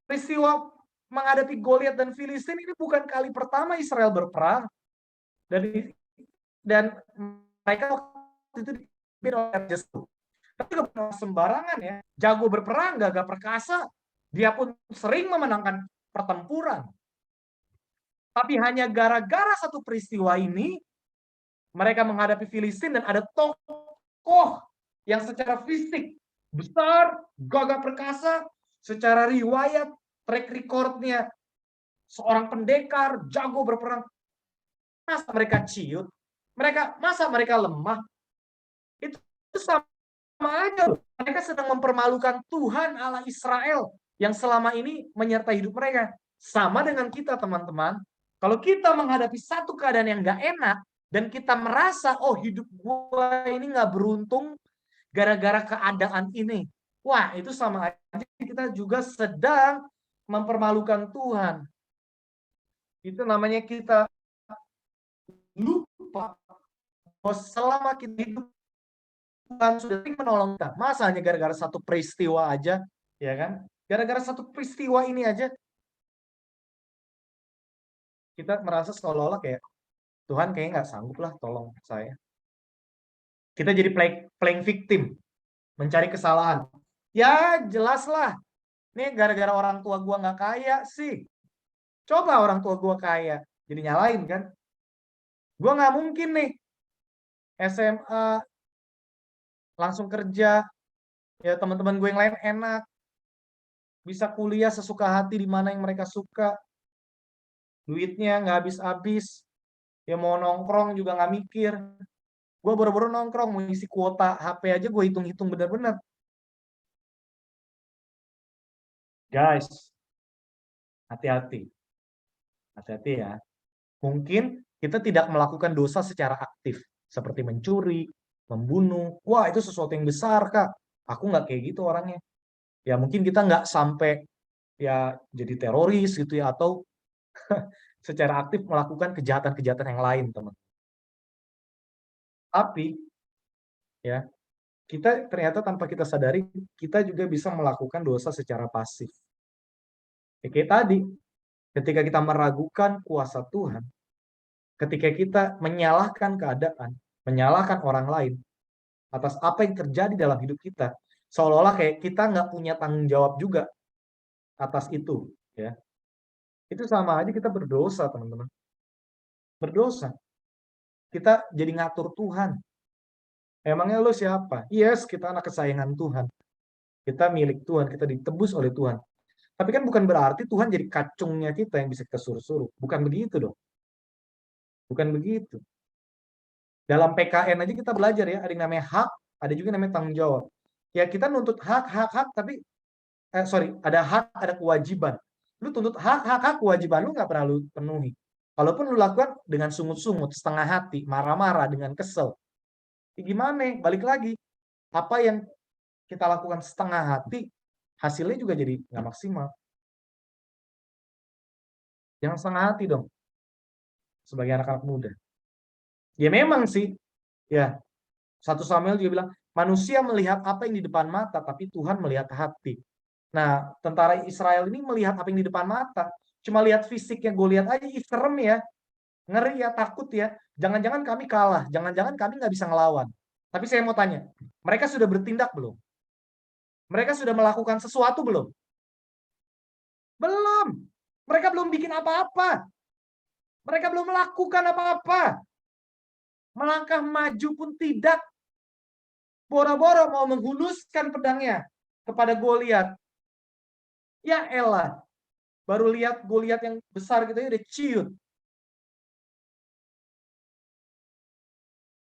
peristiwa menghadapi Goliat dan Filistin ini bukan kali pertama Israel berperang, dan mereka waktu itu dipimpin oleh Yesus. Tapi bukan sembarangan ya, jago berperang, gagah perkasa, dia pun sering memenangkan pertempuran. Tapi hanya gara-gara satu peristiwa ini, mereka menghadapi Filistin dan ada tokoh yang secara fisik besar, gagah perkasa, secara riwayat, track record-nya seorang pendekar, jago berperang. Masa mereka ciut? Masa mereka lemah? Itu sama aja loh. Mereka sedang mempermalukan Tuhan Allah Israel yang selama ini menyertai hidup mereka. Sama dengan kita, teman-teman. Kalau kita menghadapi satu keadaan yang nggak enak, dan kita merasa, oh hidup gue ini nggak beruntung gara-gara keadaan ini. Wah, itu sama aja kita juga sedang mempermalukan Tuhan. Itu namanya kita lupa bahwa selama kita hidup, Tuhan sudah menolong kita. Masa hanya gara-gara satu peristiwa aja, ya kan? Gara-gara satu peristiwa ini aja, kita merasa seolah-olah kayak Tuhan kayaknya nggak sanggup lah tolong saya. Kita jadi playing victim, mencari kesalahan. Ya jelas lah, ini gara-gara orang tua gua nggak kaya sih. Coba orang tua gua kaya, jadi nyalain kan? Gua nggak mungkin nih SMA langsung kerja, ya teman-teman gue yang lain enak, bisa kuliah sesuka hati di mana yang mereka suka, duitnya nggak habis-habis, ya mau nongkrong juga nggak mikir. Gue baru-baru nongkrong, mau isi kuota HP aja gue hitung-hitung benar-benar. Guys, hati-hati. Hati-hati ya. Mungkin kita tidak melakukan dosa secara aktif, seperti mencuri, membunuh. Wah, itu sesuatu yang besar, Kak. Aku nggak kayak gitu orangnya. Ya mungkin kita nggak sampai ya jadi teroris gitu ya, atau secara aktif melakukan kejahatan-kejahatan yang lain, teman. Tapi ya, kita ternyata tanpa kita sadari, kita juga bisa melakukan dosa secara pasif. Ya, kayak tadi, ketika kita meragukan kuasa Tuhan, ketika kita menyalahkan keadaan, menyalahkan orang lain atas apa yang terjadi dalam hidup kita, seolah-olah kayak kita nggak punya tanggung jawab juga atas itu, ya. Itu sama aja kita berdosa, teman-teman. berdosa. Kita jadi ngatur Tuhan. Emangnya lo siapa? Yes, kita anak kesayangan Tuhan. Kita milik Tuhan, kita ditebus oleh Tuhan. Tapi kan bukan berarti Tuhan jadi kacungnya kita yang bisa kita suruh-suruh. Bukan begitu dong. Bukan begitu. Dalam PKN aja kita belajar ya, ada yang namanya hak, ada juga yang namanya tanggung jawab. Ya kita nuntut hak, tapi ada hak, ada kewajiban. Lu tuntut hak, kewajiban lu nggak pernah lu penuhi. Kalaupun lu lakukan dengan sungut-sungut, setengah hati, marah-marah, dengan kesel. Ya gimana? Balik lagi. Apa yang kita lakukan setengah hati, hasilnya juga jadi nggak maksimal. Jangan setengah hati dong. Sebagai anak-anak muda. Ya memang sih, ya 1 Samuel juga bilang, manusia melihat apa yang di depan mata, tapi Tuhan melihat hati. Nah, tentara Israel ini melihat apa yang di depan mata. Cuma lihat fisiknya, Goliat aja, serem ya. Ngeri ya, takut ya. Jangan-jangan kami kalah, jangan-jangan kami nggak bisa ngelawan. Tapi saya mau tanya, mereka sudah bertindak belum? Mereka sudah melakukan sesuatu belum? Belum. Mereka belum bikin apa-apa. Mereka belum melakukan apa-apa. Melangkah maju pun tidak. Boro-boro mau menghuluskan pedangnya kepada Goliat. Ya elah. Baru lihat Goliat yang besar gitu ya udah ciut.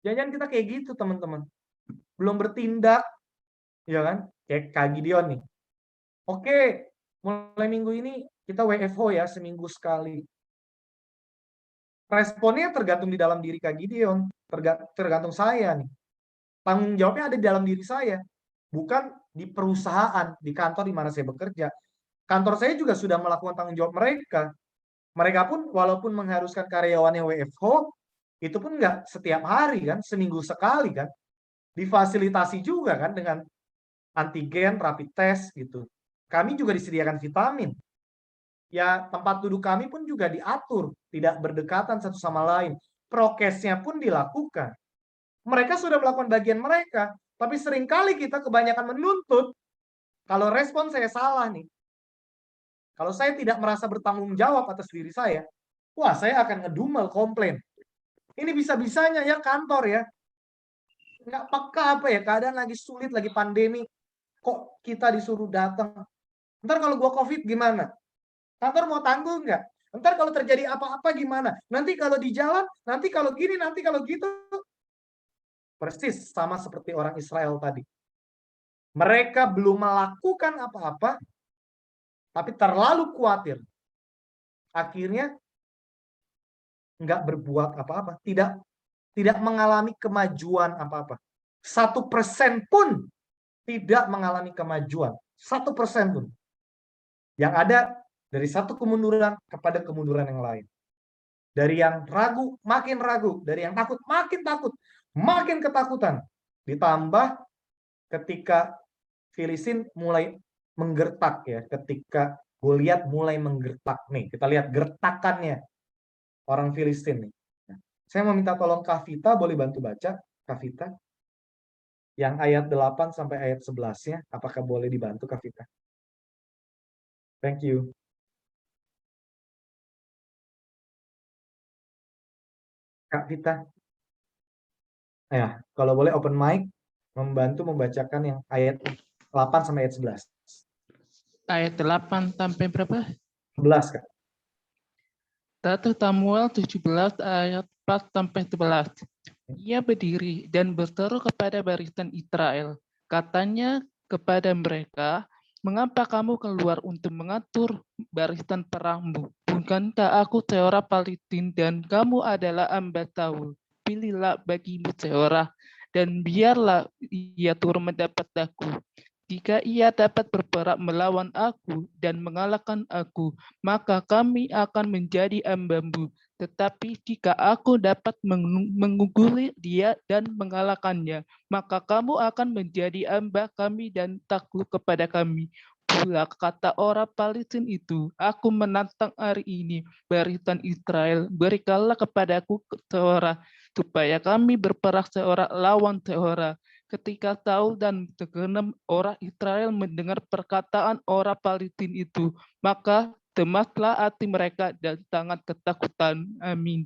Jangan kita kayak gitu, teman-teman. Belum bertindak, ya kan? Kayak Kak Gideon nih. Oke, mulai minggu ini kita WFO ya, seminggu sekali. Responnya tergantung di dalam diri Kak Gideon, tergantung saya nih. Tanggung jawabnya ada di dalam diri saya, bukan di perusahaan, di kantor di mana saya bekerja. Kantor saya juga sudah melakukan tanggung jawab mereka. Mereka pun walaupun mengharuskan karyawannya WFO, itu pun nggak setiap hari kan, seminggu sekali kan. Difasilitasi juga kan dengan antigen, rapid test gitu. Kami juga disediakan vitamin. Ya, tempat duduk kami pun juga diatur, tidak berdekatan satu sama lain. Prokesnya pun dilakukan. Mereka sudah melakukan bagian mereka, tapi seringkali kita kebanyakan menuntut. Kalau respon saya salah nih, kalau saya tidak merasa bertanggung jawab atas diri saya, wah saya akan ngedumel, komplain. Ini bisa-bisanya ya kantor ya. Nggak peka apa ya, keadaan lagi sulit, lagi pandemi, kok kita disuruh datang. Ntar kalau gua COVID gimana? Kantor mau tanggung nggak? Ntar kalau terjadi apa-apa gimana? Nanti kalau di jalan, nanti kalau gini, nanti kalau gitu. Persis sama seperti orang Israel tadi. Mereka belum melakukan apa-apa, tapi terlalu khawatir. Akhirnya nggak berbuat apa-apa, tidak mengalami kemajuan apa-apa. 1% pun tidak mengalami kemajuan. 1% pun. Yang ada dari satu kemunduran kepada kemunduran yang lain. Dari yang ragu, makin ragu. Dari yang takut, makin takut. Makin ketakutan. Ditambah ketika Filistin mulai menggertak ya. Ketika Goliat mulai menggertak. Nih, kita lihat gertakannya orang Filistin nih. Saya mau minta tolong Kak Vita, boleh bantu baca, Kak Vita? Yang ayat 8 sampai ayat 11-nya, apakah boleh dibantu Kak Vita? Thank you. Kak Vita. Ya, kalau boleh open mic, membantu membacakan yang ayat 8 sampai ayat 11. Ayat 8 sampai berapa? 11, Kak. 1 Samuel 17 ayat 4 sampai 11. Ia berdiri dan berseru kepada barisan Israel. Katanya kepada mereka, mengapa kamu keluar untuk mengatur barisan perangmu? Bukankah aku seorang Palestin dan kamu adalah hamba Saul? Pilihlah bagimu seorang dan biarlah ia turun mendapat aku. Jika ia dapat berperang melawan aku dan mengalahkan aku, maka kami akan menjadi hamba-Mu. Tetapi jika aku dapat mengungguli dia dan mengalahkannya, maka kamu akan menjadi hamba kami dan takluk kepada kami. Pula kata orang Palestina itu, aku menantang hari ini barisan Israel, berikanlah kepadaku seorang, supaya kami berperang seorang lawan seorang. Ketika Saul dan segenap orang Israel mendengar perkataan orang Palestina itu, maka cemaslah hati mereka dan sangat ketakutan. Amin.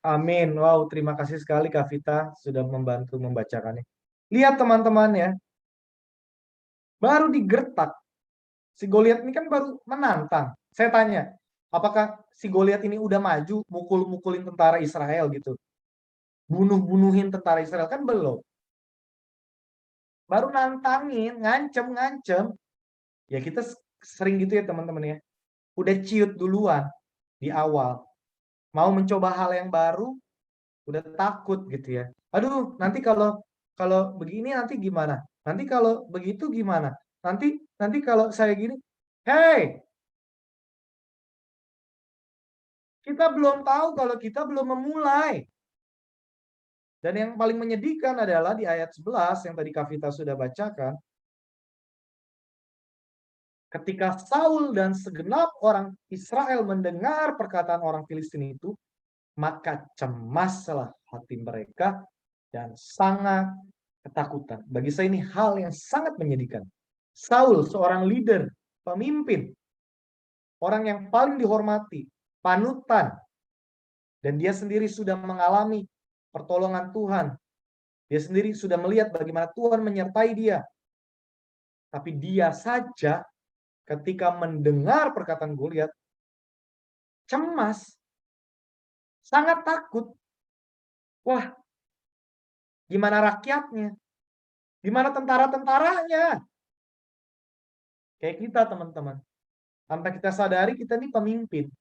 Amin. Wow, terima kasih sekali Kak Vita sudah membantu membacakannya. Lihat teman-teman ya, baru digertak. Si Goliat ini kan baru menantang. Saya tanya, apakah si Goliat ini udah maju mukul-mukulin tentara Israel gitu? Bunuh-bunuhin tentara Israel kan belum. Baru nantangin, ngancem-ngancem. Ya kita sering gitu ya teman-teman ya. Udah ciut duluan di awal. Mau mencoba hal yang baru, udah takut gitu ya. Aduh, nanti kalau begini nanti gimana? Nanti kalau begitu gimana? Nanti kalau saya gini, hey, kita belum tahu kalau kita belum memulai. Dan yang paling menyedihkan adalah di ayat 11 yang tadi Kak Vita sudah bacakan. Ketika Saul dan segenap orang Israel mendengar perkataan orang Filistin itu, maka cemaslah hati mereka dan sangat ketakutan. Bagi saya ini hal yang sangat menyedihkan. Saul seorang leader, pemimpin, orang yang paling dihormati, panutan, dan dia sendiri sudah mengalami pertolongan Tuhan. Dia sendiri sudah melihat bagaimana Tuhan menyertai dia. Tapi dia saja ketika mendengar perkataan Goliat, cemas, sangat takut. Wah, gimana rakyatnya? Gimana tentara-tentaranya? Kayak kita teman-teman. Tanpa kita sadari kita ini pemimpin.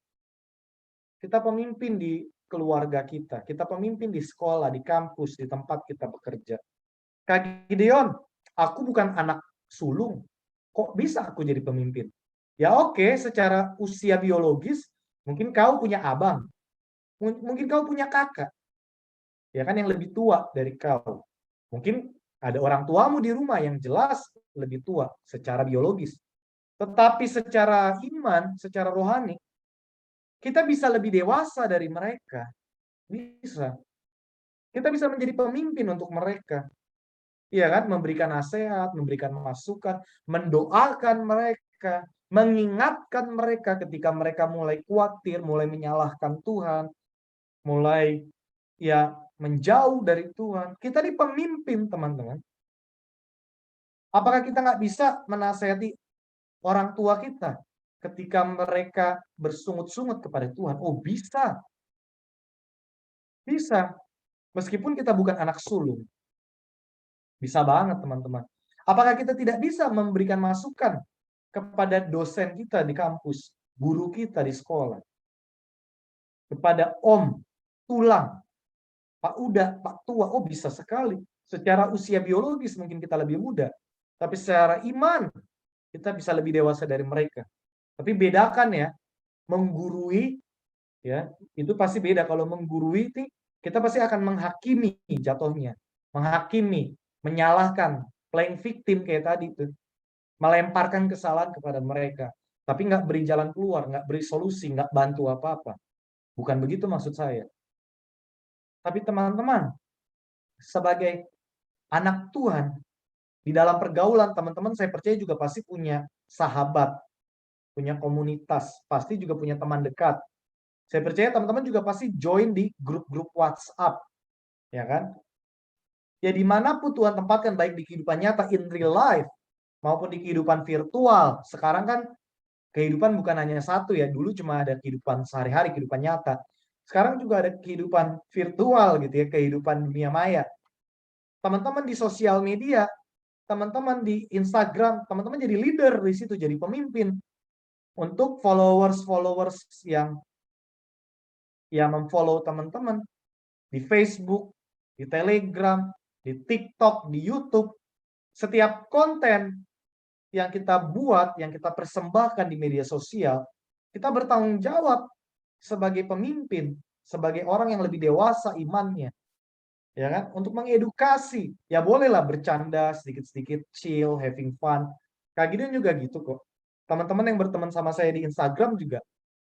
Kita pemimpin di keluarga kita. Kita pemimpin di sekolah, di kampus, di tempat kita bekerja. Kak Gideon, aku bukan anak sulung. Kok bisa aku jadi pemimpin? Ya oke, secara usia biologis, mungkin kau punya abang. Mungkin kau punya kakak. Ya kan yang lebih tua dari kau. Mungkin ada orang tuamu di rumah yang jelas lebih tua secara biologis. Tetapi secara iman, secara rohani, kita bisa lebih dewasa dari mereka. Bisa. Kita bisa menjadi pemimpin untuk mereka. Iya kan? Memberikan nasihat, memberikan masukan, mendoakan mereka, mengingatkan mereka ketika mereka mulai khawatir, mulai menyalahkan Tuhan, mulai ya menjauh dari Tuhan. Kita ini pemimpin, teman-teman. Apakah kita nggak bisa menasihati orang tua kita ketika mereka bersungut-sungut kepada Tuhan? Oh, bisa. Bisa. Meskipun kita bukan anak sulung. Bisa banget, teman-teman. Apakah kita tidak bisa memberikan masukan kepada dosen kita di kampus, guru kita di sekolah, kepada om, tulang, Pak Uda, Pak Tua? Oh, bisa sekali. Secara usia biologis mungkin kita lebih muda, tapi secara iman kita bisa lebih dewasa dari mereka. Tapi bedakan ya, menggurui ya, itu pasti beda. Kalau menggurui itu kita pasti akan menghakimi jatuhnya, menghakimi, menyalahkan, playing victim kayak tadi tuh, melemparkan kesalahan kepada mereka, tapi nggak beri jalan keluar, nggak beri solusi, nggak bantu apa-apa. Bukan begitu maksud saya. Tapi teman-teman, sebagai anak Tuhan, di dalam pergaulan teman-teman saya percaya juga pasti punya sahabat, punya komunitas, pasti juga punya teman dekat. Saya percaya teman-teman juga pasti join di grup-grup WhatsApp, ya kan? Ya dimanapun Tuhan tempatkan, baik di kehidupan nyata, in real life, maupun di kehidupan virtual. Sekarang kan kehidupan bukan hanya satu ya, dulu cuma ada kehidupan sehari-hari, kehidupan nyata. Sekarang juga ada kehidupan virtual gitu ya, kehidupan dunia maya. Teman-teman di sosial media, teman-teman di Instagram, teman-teman jadi leader di situ, jadi pemimpin. Untuk followers-followers yang memfollow teman-teman di Facebook, di Telegram, di TikTok, di YouTube, setiap konten yang kita buat, yang kita persembahkan di media sosial, kita bertanggung jawab sebagai pemimpin, sebagai orang yang lebih dewasa imannya, ya kan? Untuk mengedukasi, ya bolehlah bercanda sedikit-sedikit, chill, having fun. Kak Gideon juga gitu kok. Teman-teman yang berteman sama saya di Instagram juga,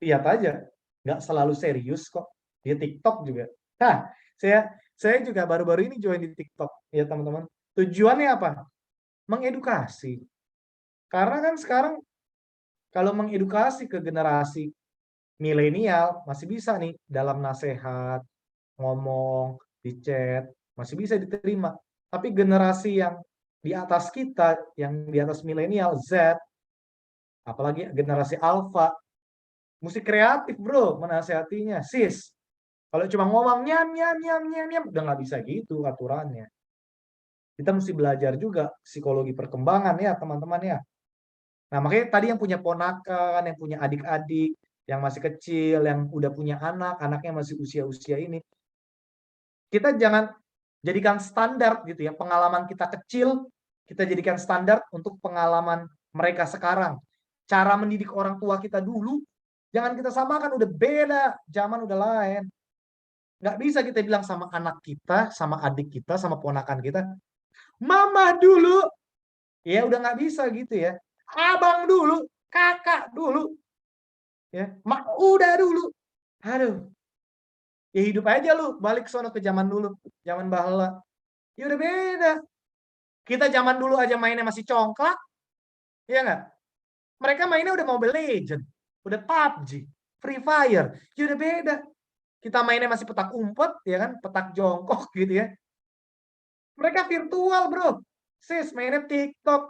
lihat aja, nggak selalu serius kok. Di TikTok juga. Nah, saya juga baru-baru ini join di TikTok, ya teman-teman. Tujuannya apa? Mengedukasi. Karena kan sekarang kalau mengedukasi ke generasi milenial masih bisa nih dalam nasihat, ngomong, di chat, masih bisa diterima. Tapi generasi yang di atas kita, yang di atas milenial, Z, apalagi generasi alpha, mesti kreatif bro menasehatinya. Sis, kalau cuma ngomong nyam nyam nyam nyam nyam, udah nggak bisa gitu aturannya. Kita mesti belajar juga psikologi perkembangan ya teman-teman ya. Nah makanya tadi yang punya ponakan, yang punya adik-adik, yang masih kecil, yang udah punya anak, anaknya masih usia-usia ini, kita jangan jadikan standar gitu ya, pengalaman kita kecil, kita jadikan standar untuk pengalaman mereka sekarang. Cara mendidik orang tua kita dulu, jangan kita samakan, udah beda, zaman udah lain. Nggak bisa kita bilang sama anak kita, sama adik kita, sama ponakan kita, mama dulu. Ya udah nggak bisa gitu ya. Abang dulu, kakak dulu. Ya, mak udah dulu. Aduh. Ya hidup aja lu, balik sono ke zaman dulu, zaman baheula. Ya udah beda. Kita zaman dulu aja mainnya masih congklak, ya nggak? Mereka mainnya udah Mobile Legend, udah PUBG, Free Fire, ya udah beda. Kita mainnya masih petak umpet, ya kan? Petak jongkok gitu ya. Mereka virtual bro, sis mainnya TikTok.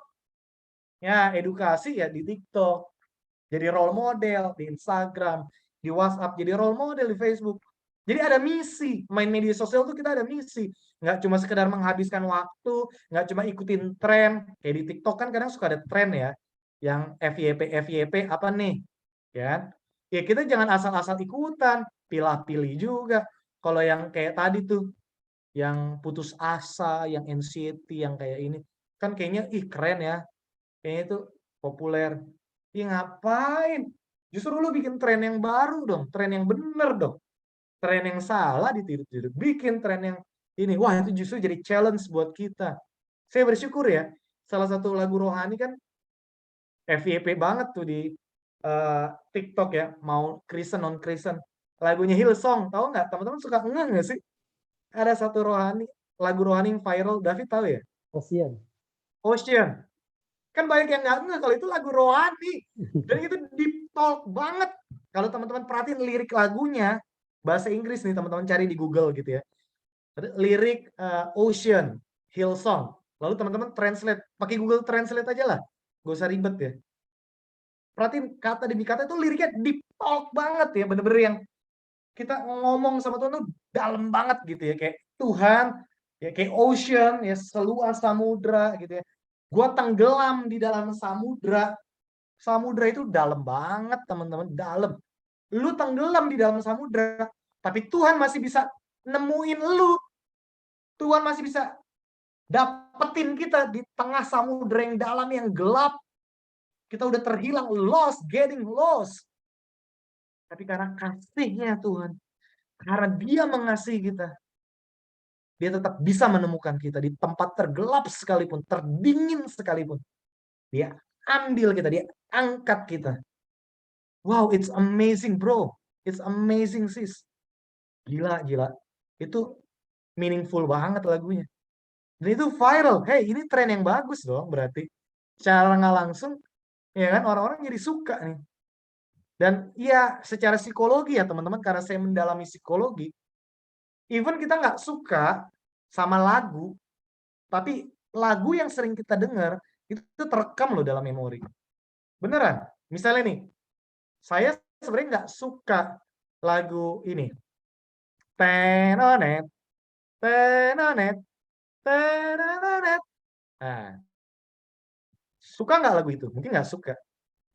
Ya edukasi ya di TikTok. Jadi role model di Instagram, di WhatsApp, jadi role model di Facebook. Jadi ada misi, main media sosial tuh kita ada misi. Nggak cuma sekedar menghabiskan waktu, nggak cuma ikutin tren. Kayak di TikTok kan kadang suka ada tren ya, yang FYP apa nih, ya kan? Ya kita jangan asal-asal ikutan, pilih-pilih juga. Kalau yang kayak tadi tuh, yang putus asa, yang anxiety, yang kayak ini, kan kayaknya ih keren ya, kayaknya itu populer. Ih ngapain? Justru lu bikin tren yang baru dong, tren yang bener dong. Tren yang salah ditiru-tiru. Bikin tren yang ini. Wah, itu justru jadi challenge buat kita. Saya bersyukur ya, salah satu lagu rohani kan FYP banget tuh di TikTok ya, mau Kristen non Kristen. Lagunya Hillsong, tahu nggak? Teman-teman suka nggak sih? Ada satu rohani, lagu rohani yang viral, David tahu ya? Kasihan. Ocean. Kan banyak yang nggak ngeh kalau itu lagu rohani. Dan itu deep talk banget. Kalau teman-teman perhatiin lirik lagunya, bahasa Inggris nih teman-teman cari di Google gitu ya. Lirik Ocean, Hillsong. Lalu teman-teman translate, pakai Google Translate aja lah. Gak usah ribet ya. Perhatiin kata demi kata itu liriknya deep talk banget ya. Bener-bener yang kita ngomong sama Tuhan tuh dalam banget gitu ya. Kayak Tuhan, ya kayak ocean, ya seluas samudra gitu ya. Gua tenggelam di dalam samudra. Samudra itu dalam banget teman-teman, dalam. Lu tenggelam di dalam samudra, tapi Tuhan masih bisa nemuin lu. Tuhan masih bisa dapetin kita di tengah samudra yang dalam, yang gelap. Kita udah terhilang, lost, getting lost. Tapi karena kasihnya Tuhan, karena Dia mengasihi kita, Dia tetap bisa menemukan kita di tempat tergelap sekalipun, terdingin sekalipun. Dia ambil kita, Dia angkat kita. Wow, it's amazing bro. It's amazing sis. Gila, gila. Itu meaningful banget lagunya. Dan itu viral. Hey, ini tren yang bagus dong berarti. Secara nggak langsung, ya kan, orang-orang jadi suka nih. Dan iya, secara psikologi ya teman-teman, karena saya mendalami psikologi, even kita nggak suka sama lagu, tapi lagu yang sering kita dengar, itu terekam loh dalam memori. Beneran. Misalnya nih, saya sebenarnya nggak suka lagu ini. Tenonet, tenonet, tenonet. Nah, suka nggak lagu itu? Mungkin nggak suka.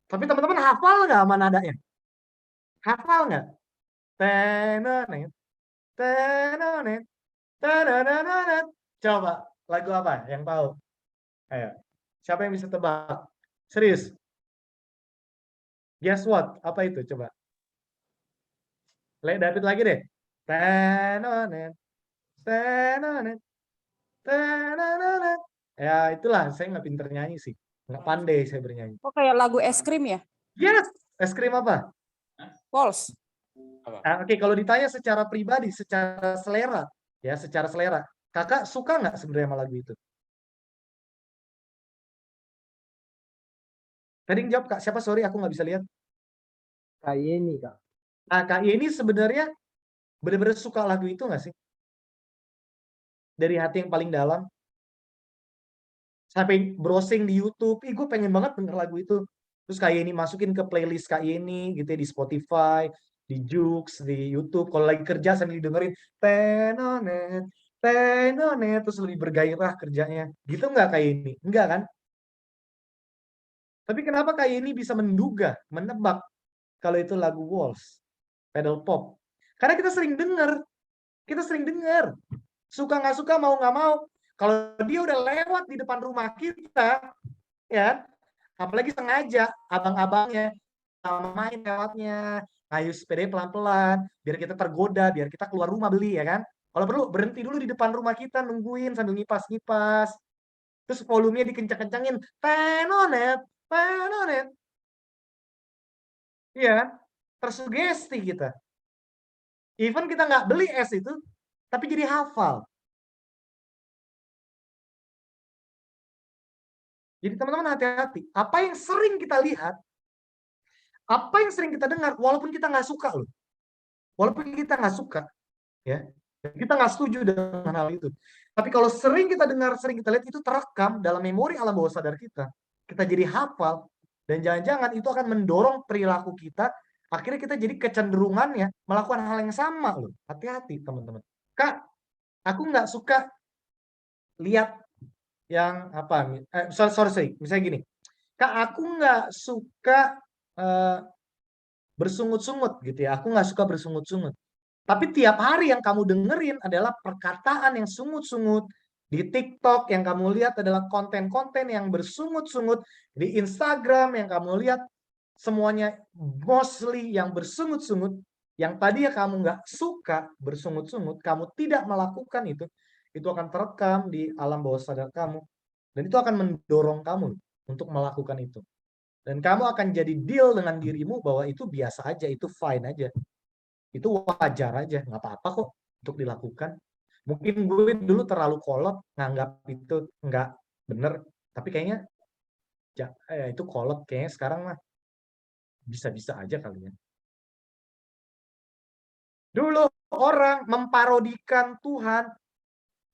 Tapi teman-teman hafal nggak sama nadanya? Hafal nggak? Tenonet, tenonet, tenonet. Coba lagu apa yang tahu? Ayo, siapa yang bisa tebak? Serius? Guess what? Apa itu? Coba. David lagi deh. Tenonet, tenonet, tenonet. Ya itulah, saya nggak pinter nyanyi sih. Nggak pandai saya bernyanyi. Oh, kayak lagu es krim ya? Yes! Es krim apa? Waltz. Oke, kalau ditanya secara pribadi, secara selera, ya secara selera, kakak suka nggak sebenarnya sama lagu itu? Tadi yang jawab kak, siapa? Sorry, aku nggak bisa lihat. Kak Yeni, Kak. Nah, Kak ini sebenarnya benar-benar suka lagu itu nggak sih? Dari hati yang paling dalam. Sampai browsing di YouTube, ih gue pengen banget denger lagu itu. Terus kayak ini masukin ke playlist kayak ini gitu ya, di Spotify, di Joox, di YouTube. Kalau lagi kerja sambil dengerin tenonet, tenonet, terus lebih bergairah kerjanya. Gitu nggak kayak ini? Enggak kan? Tapi kenapa kayak ini bisa menduga, menebak kalau itu lagu Waltz, pedal pop? Karena kita sering denger, suka nggak suka, mau nggak mau. Kalau dia udah lewat di depan rumah kita, ya, apalagi sengaja abang-abangnya main lewatnya, ngayu sepeda pelan-pelan, biar kita tergoda, biar kita keluar rumah beli, ya kan? Kalau perlu berhenti dulu di depan rumah kita, nungguin sambil ngipas-ngipas. Terus volumenya dikencang-kencangin, tenonet, tenonet. Iya kan? Tersugesti kita. Even kita nggak beli es itu, tapi jadi hafal. Jadi teman-teman hati-hati. Apa yang sering kita lihat, apa yang sering kita dengar, walaupun kita nggak suka loh. Walaupun kita nggak suka, ya, kita nggak setuju dengan hal itu. Tapi kalau sering kita dengar, sering kita lihat, itu terekam dalam memori alam bawah sadar kita. Kita jadi hafal, dan jangan-jangan itu akan mendorong perilaku kita, akhirnya kita jadi kecenderungannya melakukan hal yang sama loh. Hati-hati teman-teman. Kak, aku nggak suka lihat yang apa, sorry, misalnya gini. Kak, aku nggak suka bersungut-sungut gitu ya. Aku nggak suka bersungut-sungut. Tapi tiap hari yang kamu dengerin adalah perkataan yang sungut-sungut. Di TikTok yang kamu lihat adalah konten-konten yang bersungut-sungut. Di Instagram yang kamu lihat semuanya mostly yang bersungut-sungut. Yang tadi ya kamu nggak suka bersungut-sungut, kamu tidak melakukan itu akan terekam di alam bawah sadar kamu. Dan itu akan mendorong kamu untuk melakukan itu. Dan kamu akan jadi deal dengan dirimu bahwa itu biasa aja, itu fine aja. Itu wajar aja, nggak apa-apa kok untuk dilakukan. Mungkin gue dulu terlalu kolot, nganggap itu nggak bener, tapi kayaknya itu kolot, kayaknya sekarang mah bisa-bisa aja kali ya. Dulu orang memparodikan Tuhan,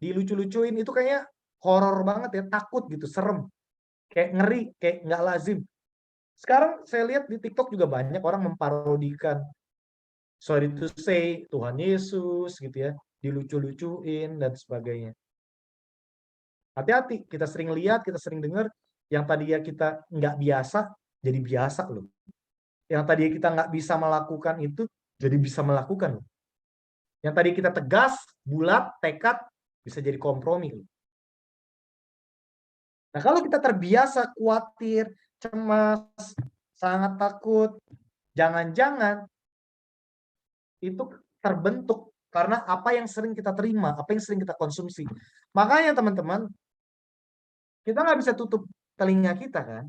dilucu-lucuin, itu kayaknya horor banget ya, takut gitu, serem. Kayak ngeri, kayak nggak lazim. Sekarang saya lihat di TikTok juga banyak orang memparodikan, sorry to say, Tuhan Yesus gitu ya, dilucu-lucuin dan sebagainya. Hati-hati, kita sering lihat, kita sering dengar, yang tadinya kita nggak biasa, jadi biasa loh. Yang tadinya kita nggak bisa melakukan itu, jadi bisa melakukan loh. Yang tadi kita tegas, bulat, tekad, bisa jadi kompromi loh. Nah, kalau kita terbiasa khawatir, cemas, sangat takut, jangan-jangan itu terbentuk karena apa yang sering kita terima, apa yang sering kita konsumsi. Makanya teman-teman, kita nggak bisa tutup telinga kita kan,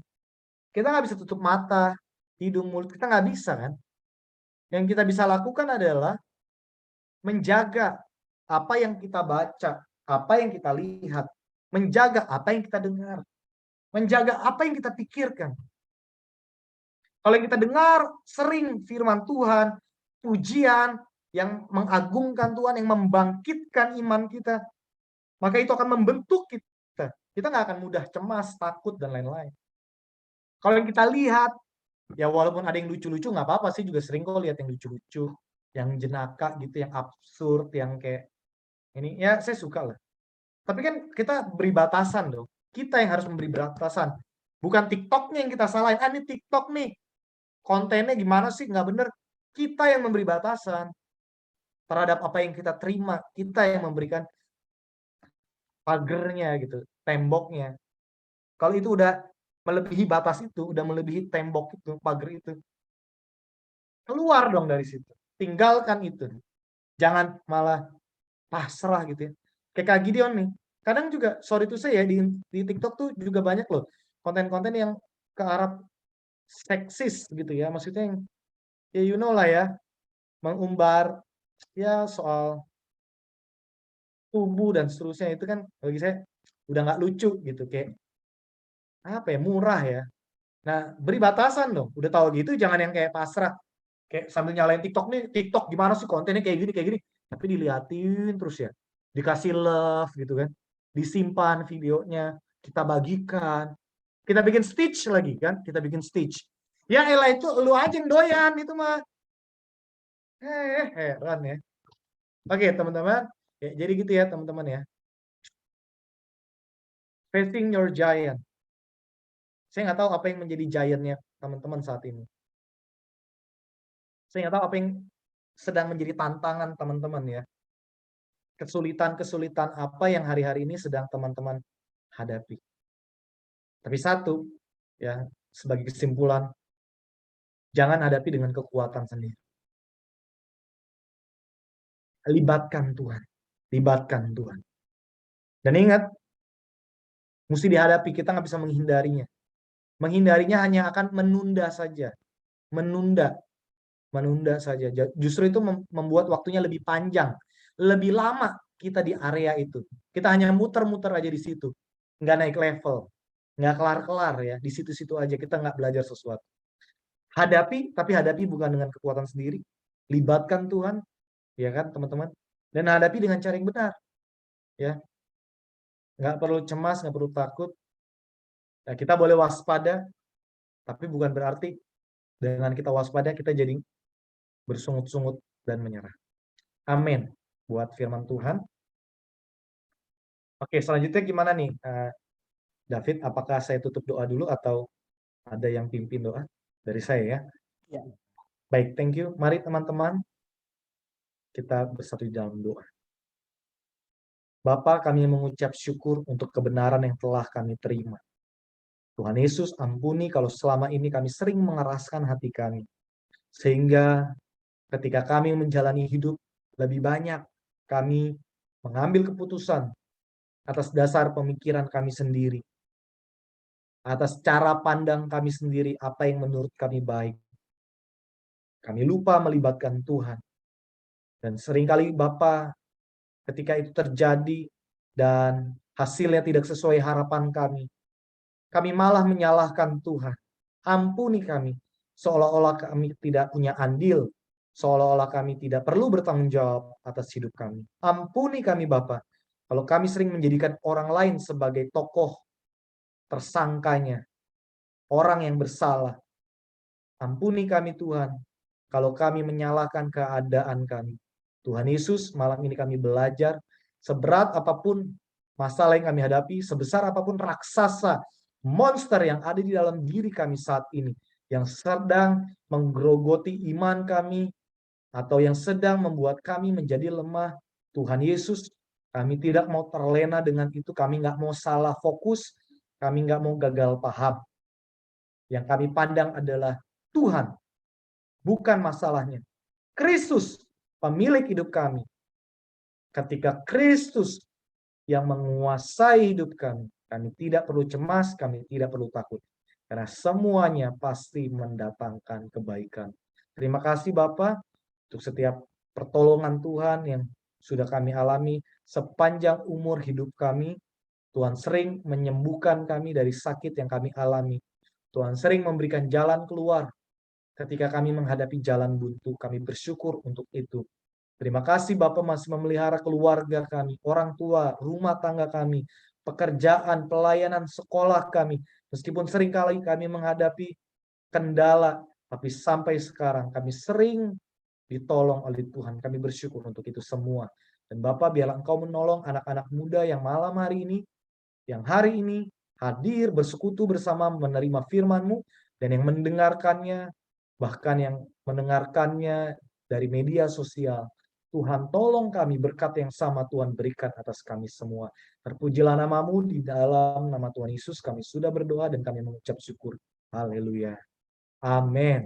kita nggak bisa tutup mata, hidung, mulut, kita nggak bisa kan. Yang kita bisa lakukan adalah menjaga apa yang kita baca, apa yang kita lihat, menjaga apa yang kita dengar, menjaga apa yang kita pikirkan. Kalau yang kita dengar sering firman Tuhan, pujian yang mengagungkan Tuhan, yang membangkitkan iman kita, maka itu akan membentuk kita. Kita nggak akan mudah cemas, takut, dan lain-lain. Kalau yang kita lihat, ya walaupun ada yang lucu-lucu, nggak apa-apa sih, juga sering kok lihat yang lucu-lucu, yang jenaka gitu, yang absurd, yang kayak ini, ya saya suka lah. Tapi kan kita beri batasan dong. Kita yang harus memberi batasan. Bukan TikToknya yang kita salahin. Ini TikTok nih, kontennya gimana sih, nggak bener. Kita yang memberi batasan terhadap apa yang kita terima. Kita yang memberikan pagernya gitu, temboknya. Kalau itu udah melebihi batas itu, udah melebihi tembok itu, pagar itu, keluar dong dari situ. Tinggalkan itu. Jangan malah pasrah gitu ya. Kayak Kak Gideon nih. Kadang juga, sorry to say ya, di TikTok tuh juga banyak loh konten-konten yang ke arah seksis gitu ya. Maksudnya yang, ya you know lah ya, mengumbar ya soal tubuh dan seterusnya, itu kan bagi saya udah nggak lucu gitu, kayak apa ya, murah ya. Nah, beri batasan dong. Udah tahu gitu jangan yang kayak pasrah. Kayak sambil nyalain TikTok nih, TikTok gimana sih kontennya kayak gini, tapi diliatin terus ya, dikasih love gitu kan, disimpan videonya, kita bagikan, kita bikin stitch lagi kan, kita bikin stitch. Ya elah itu lu aja yang doyan itu mah. Heran ya. Oke teman-teman, ya, jadi gitu ya teman-teman ya. Facing your giant. Saya nggak tahu apa yang menjadi giant-nya teman-teman saat ini. Saya nggak tahu apa yang sedang menjadi tantangan teman-teman ya. Kesulitan-kesulitan apa yang hari-hari ini sedang teman-teman hadapi. Tapi satu, ya, sebagai kesimpulan, jangan hadapi dengan kekuatan sendiri. Libatkan Tuhan. Libatkan Tuhan. Dan ingat, mesti dihadapi, kita nggak bisa menghindarinya. Menghindarinya hanya akan menunda saja. Menunda saja. Justru itu membuat waktunya lebih panjang. Lebih lama kita di area itu. Kita hanya muter-muter aja di situ. Nggak naik level. Nggak kelar-kelar ya. Di situ-situ aja kita nggak belajar sesuatu. Hadapi, tapi hadapi bukan dengan kekuatan sendiri. Libatkan Tuhan. Ya kan teman-teman. Dan hadapi dengan cara yang benar. Ya. Nggak perlu cemas, nggak perlu takut. Ya, kita boleh waspada. Tapi bukan berarti dengan kita waspada kita jadi bersungut-sungut dan menyerah. Amin. Buat firman Tuhan. Oke, selanjutnya gimana nih? David, apakah saya tutup doa dulu atau ada yang pimpin doa dari saya ya? Ya. Baik, thank you. Mari teman-teman, kita bersatu di dalam doa. Bapa, kami mengucap syukur untuk kebenaran yang telah kami terima. Tuhan Yesus, ampuni kalau selama ini kami sering mengeraskan hati kami. Sehingga ketika kami menjalani hidup, lebih banyak kami mengambil keputusan atas dasar pemikiran kami sendiri. Atas cara pandang kami sendiri, apa yang menurut kami baik. Kami lupa melibatkan Tuhan. Dan seringkali Bapa, ketika itu terjadi dan hasilnya tidak sesuai harapan kami malah menyalahkan Tuhan. Ampuni kami, seolah-olah kami tidak punya andil, seolah-olah kami tidak perlu bertanggung jawab atas hidup kami. Ampuni kami Bapa, kalau kami sering menjadikan orang lain sebagai tokoh tersangkanya, orang yang bersalah. Ampuni kami Tuhan, kalau kami menyalahkan keadaan kami. Tuhan Yesus, malam ini kami belajar, seberat apapun masalah yang kami hadapi, sebesar apapun raksasa, monster yang ada di dalam diri kami saat ini, yang sedang menggerogoti iman kami, atau yang sedang membuat kami menjadi lemah, Tuhan Yesus, kami tidak mau terlena dengan itu, kami nggak mau salah fokus, kami nggak mau gagal paham. Yang kami pandang adalah Tuhan, bukan masalahnya. Kristus, pemilik hidup kami. Ketika Kristus yang menguasai hidup kami tidak perlu cemas, kami tidak perlu takut. Karena semuanya pasti mendatangkan kebaikan. Terima kasih Bapa untuk setiap pertolongan Tuhan yang sudah kami alami sepanjang umur hidup kami. Tuhan sering menyembuhkan kami dari sakit yang kami alami. Tuhan sering memberikan jalan keluar ketika kami menghadapi jalan buntu. Kami bersyukur untuk itu. Terima kasih Bapa masih memelihara keluarga kami, orang tua, rumah tangga kami, pekerjaan, pelayanan, sekolah kami. Meskipun seringkali kami menghadapi kendala, tapi sampai sekarang kami sering ditolong oleh Tuhan. Kami bersyukur untuk itu semua. Dan Bapa, biarlah Engkau menolong anak-anak muda yang malam hari ini, yang hari ini hadir bersekutu bersama menerima firman-Mu, dan yang mendengarkannya, bahkan yang mendengarkannya dari media sosial. Tuhan tolong kami, berkat yang sama Tuhan berikan atas kami semua. Terpujilah nama-Mu, di dalam nama Tuhan Yesus kami sudah berdoa dan kami mengucap syukur. Haleluya. Amin.